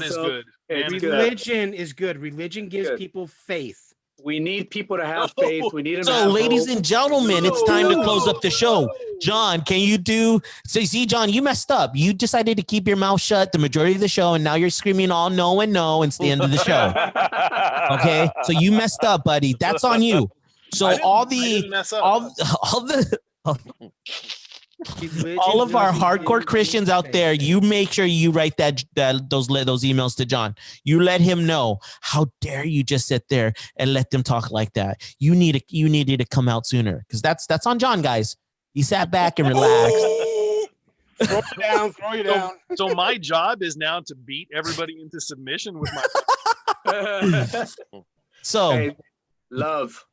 is good. Religion is good. Religion gives people faith. We need people to have faith. We need them to So, have ladies hope. and gentlemen, it's time to close up the show. John, can you do? So, see, John, you messed up. You decided to keep your mouth shut the majority of the show, and now you're screaming all no and no, and it's the end of the show. Okay, so you messed up, buddy. That's on you. So I didn't mess up. all of our hardcore Christians out there, you make sure you write those emails to John. You let him know. How dare you just sit there and let them talk like that? You needed to come out sooner, because that's on John, guys. He sat back and relaxed. Throw you down. So my job is now to beat everybody into submission with my. So, Hey, love.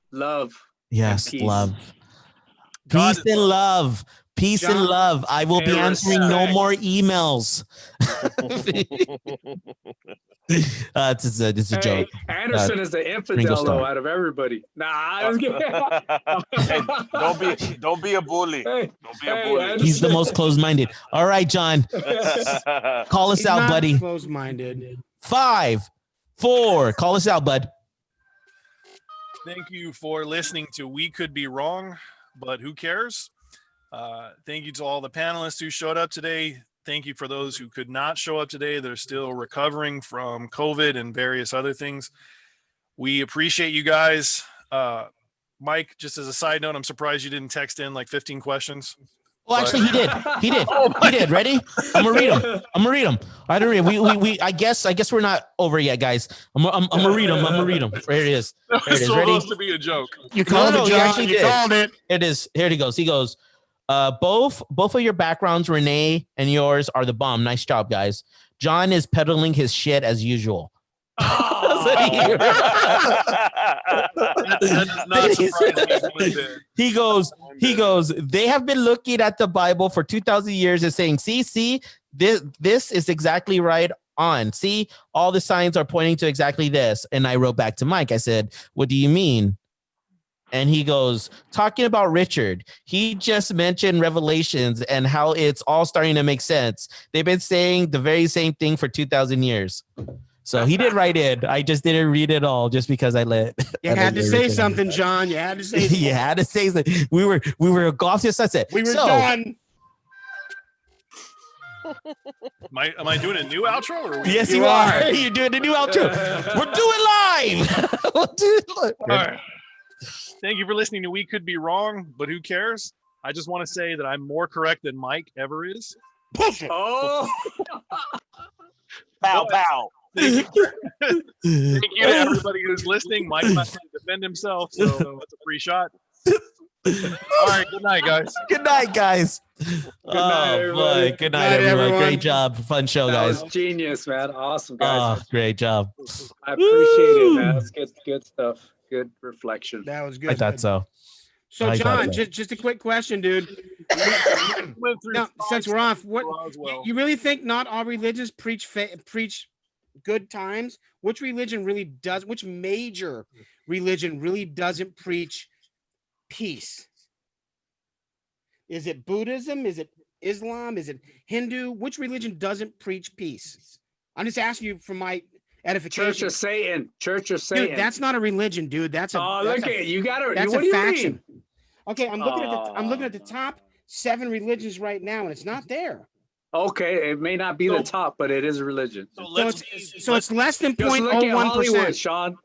yes, peace. love, God peace is and love. Peace and John, love. I will be and answering no respect. more emails. It's a Hey, joke. Anderson is the Ringo infidel Starr. though out of everybody. Nah, I was kidding. Hey, don't be a bully. Hey, Don't be a hey, bully. Anderson. He's the most closed-minded. All right, John, call us He's out, not buddy. closed-minded. 5, 4. Call us out, bud. Thank you for listening to We Could Be Wrong, but who cares? Thank you to all the panelists who showed up today. Thank you for those who could not show up today. They're still recovering from COVID and various other things. We appreciate you guys. Mike, just as a side note, I'm surprised you didn't text in like 15 questions. Well, actually, he did. He did. Ready? I'm gonna read them. I don't read. We. I guess we're not over yet, guys. I'm gonna read them. There it is. That There it was is. Ready? supposed to be a joke. You called it, he John. actually You did. called it. It is. Here he goes. He goes. Both of your backgrounds, Renee and yours, are the bomb. Nice job, guys. John is peddling his shit as usual. That does not surprise me one bit. He goes, they have been looking at the Bible for 2,000 years and saying, see, this is exactly right on. See, all the signs are pointing to exactly this. And I wrote back to Mike. I said, what do you mean? And he goes, talking about Richard. He just mentioned Revelations and how it's all starting to make sense. They've been saying the very same thing for 2,000 years. So he did write in. I just didn't read it all just because I let. You had to say something, John. You had to say something. You had to say something. We were off to sunset. We were done. Am I doing a new outro? Or Yes, you are. You're doing a new outro. We're doing live. We'll do it live. All right. Thank you for listening to We Could Be Wrong, but who cares? I just want to say that I'm more correct than Mike ever is. Oh, Pow, pow. Thank you to everybody who's listening. Mike's not trying to defend himself, so that's a free shot. All right, good night, guys. Good night, guys. Good night, everybody. Boy. Good night, everyone. Great job. Fun show, that guys. was genius, man. Awesome, guys. Oh, great job. I appreciate it, man. That's good stuff. Good reflection. That was good. I thought so. So, I thought John, so. just a quick question, dude. Went through Now, since we're off, what Roswell. you really think not all religions preach good times? Which religion really does? Which major religion really doesn't preach peace? Is it Buddhism? Is it Islam? Is it Hindu? Which religion doesn't preach peace? I'm just asking you for my edification. Church of Satan. Church of Satan. Dude, that's not a religion, dude. That's a. Look at it. You got to. That's what a do you faction. mean? Okay, I'm looking at the top 7 religions right now, and it's not there. Okay, it may not be the top, but it is a religion. So it's less than Just look at 0.01%. Hollywood, Sean.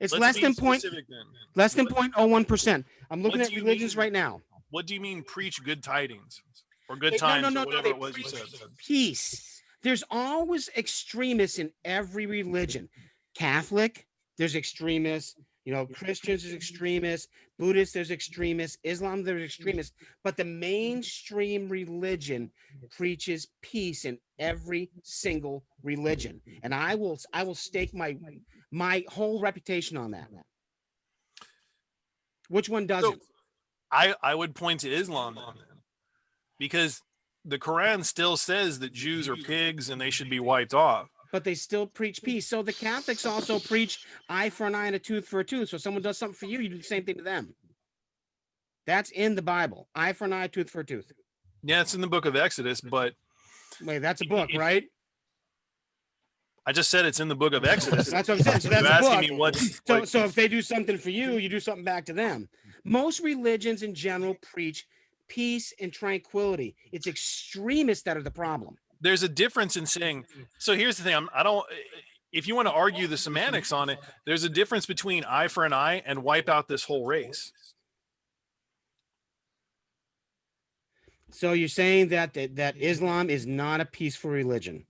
It's Let's less be than specific then. less than 0.01%. I'm looking What at do you religions mean? right now. What do you mean preach good tidings or good No, times no, or no, whatever they it was you preach said? peace. There's always extremists in every religion. Catholic, there's extremists. You know, Christians, there's extremists. Buddhists, there's extremists. Islam, there's extremists. But the mainstream religion preaches peace in every single religion, and I will stake my whole reputation on that. Which one doesn't? I would point to Islam then, because the Quran still says that Jews are pigs and they should be wiped off. But they still preach peace. So the Catholics also preach eye for an eye and a tooth for a tooth. So if someone does something for you, you do the same thing to them. That's in the Bible. Eye for an eye, tooth for a tooth. Yeah, it's in the book of Exodus, but Wait, that's a book, right? I just said it's in the book of Exodus. That's what I'm saying. So that's You're the asking book. me what. So if they do something for you, you do something back to them. Most religions in general preach peace and tranquility. It's extremists that are the problem. There's a difference in saying. So here's the thing. I don't. If you want to argue the semantics on it, there's a difference between eye for an eye and wipe out this whole race. So you're saying that Islam is not a peaceful religion?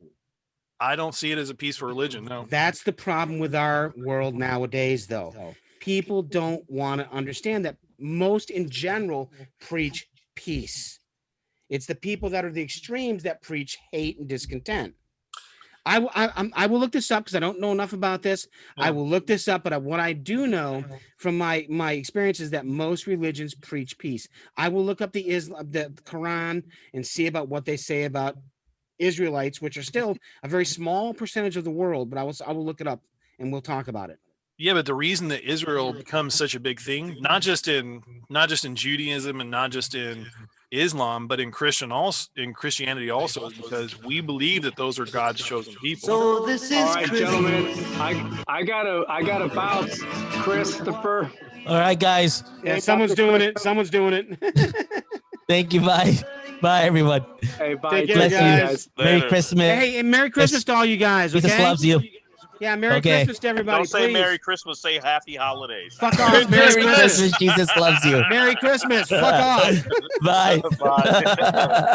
I don't see it as a peaceful religion. No. That's the problem with our world nowadays, though. People don't want to understand that most in general preach peace. It's the people that are the extremes that preach hate and discontent. I will look this up because I don't know enough about this. I will look this up, but what I do know from my experience is that most religions preach peace. I will look up the Quran and see about what they say about Israelites, which are still a very small percentage of the world, but I will look it up and we'll talk about it. Yeah, but the reason that Israel becomes such a big thing, not just in Judaism and not just in Islam, but in Christianity also, is because we believe that those are God's chosen people. So this is all right, gentlemen. I gotta bounce, Christopher. All right, guys. Yeah, someone's doing it. Someone's doing it. Thank you. Bye. Bye, everyone. Hey, bye. Take care, Bless guys. you. Merry Christmas. Hey, and Merry Christmas to all you guys. Okay? Jesus loves you. Yeah, Merry Okay. Christmas to everybody. Don't say please. Merry Christmas, say Happy Holidays. Fuck off. Merry Christmas. Jesus loves you. Merry Christmas. Fuck off. Bye. Bye.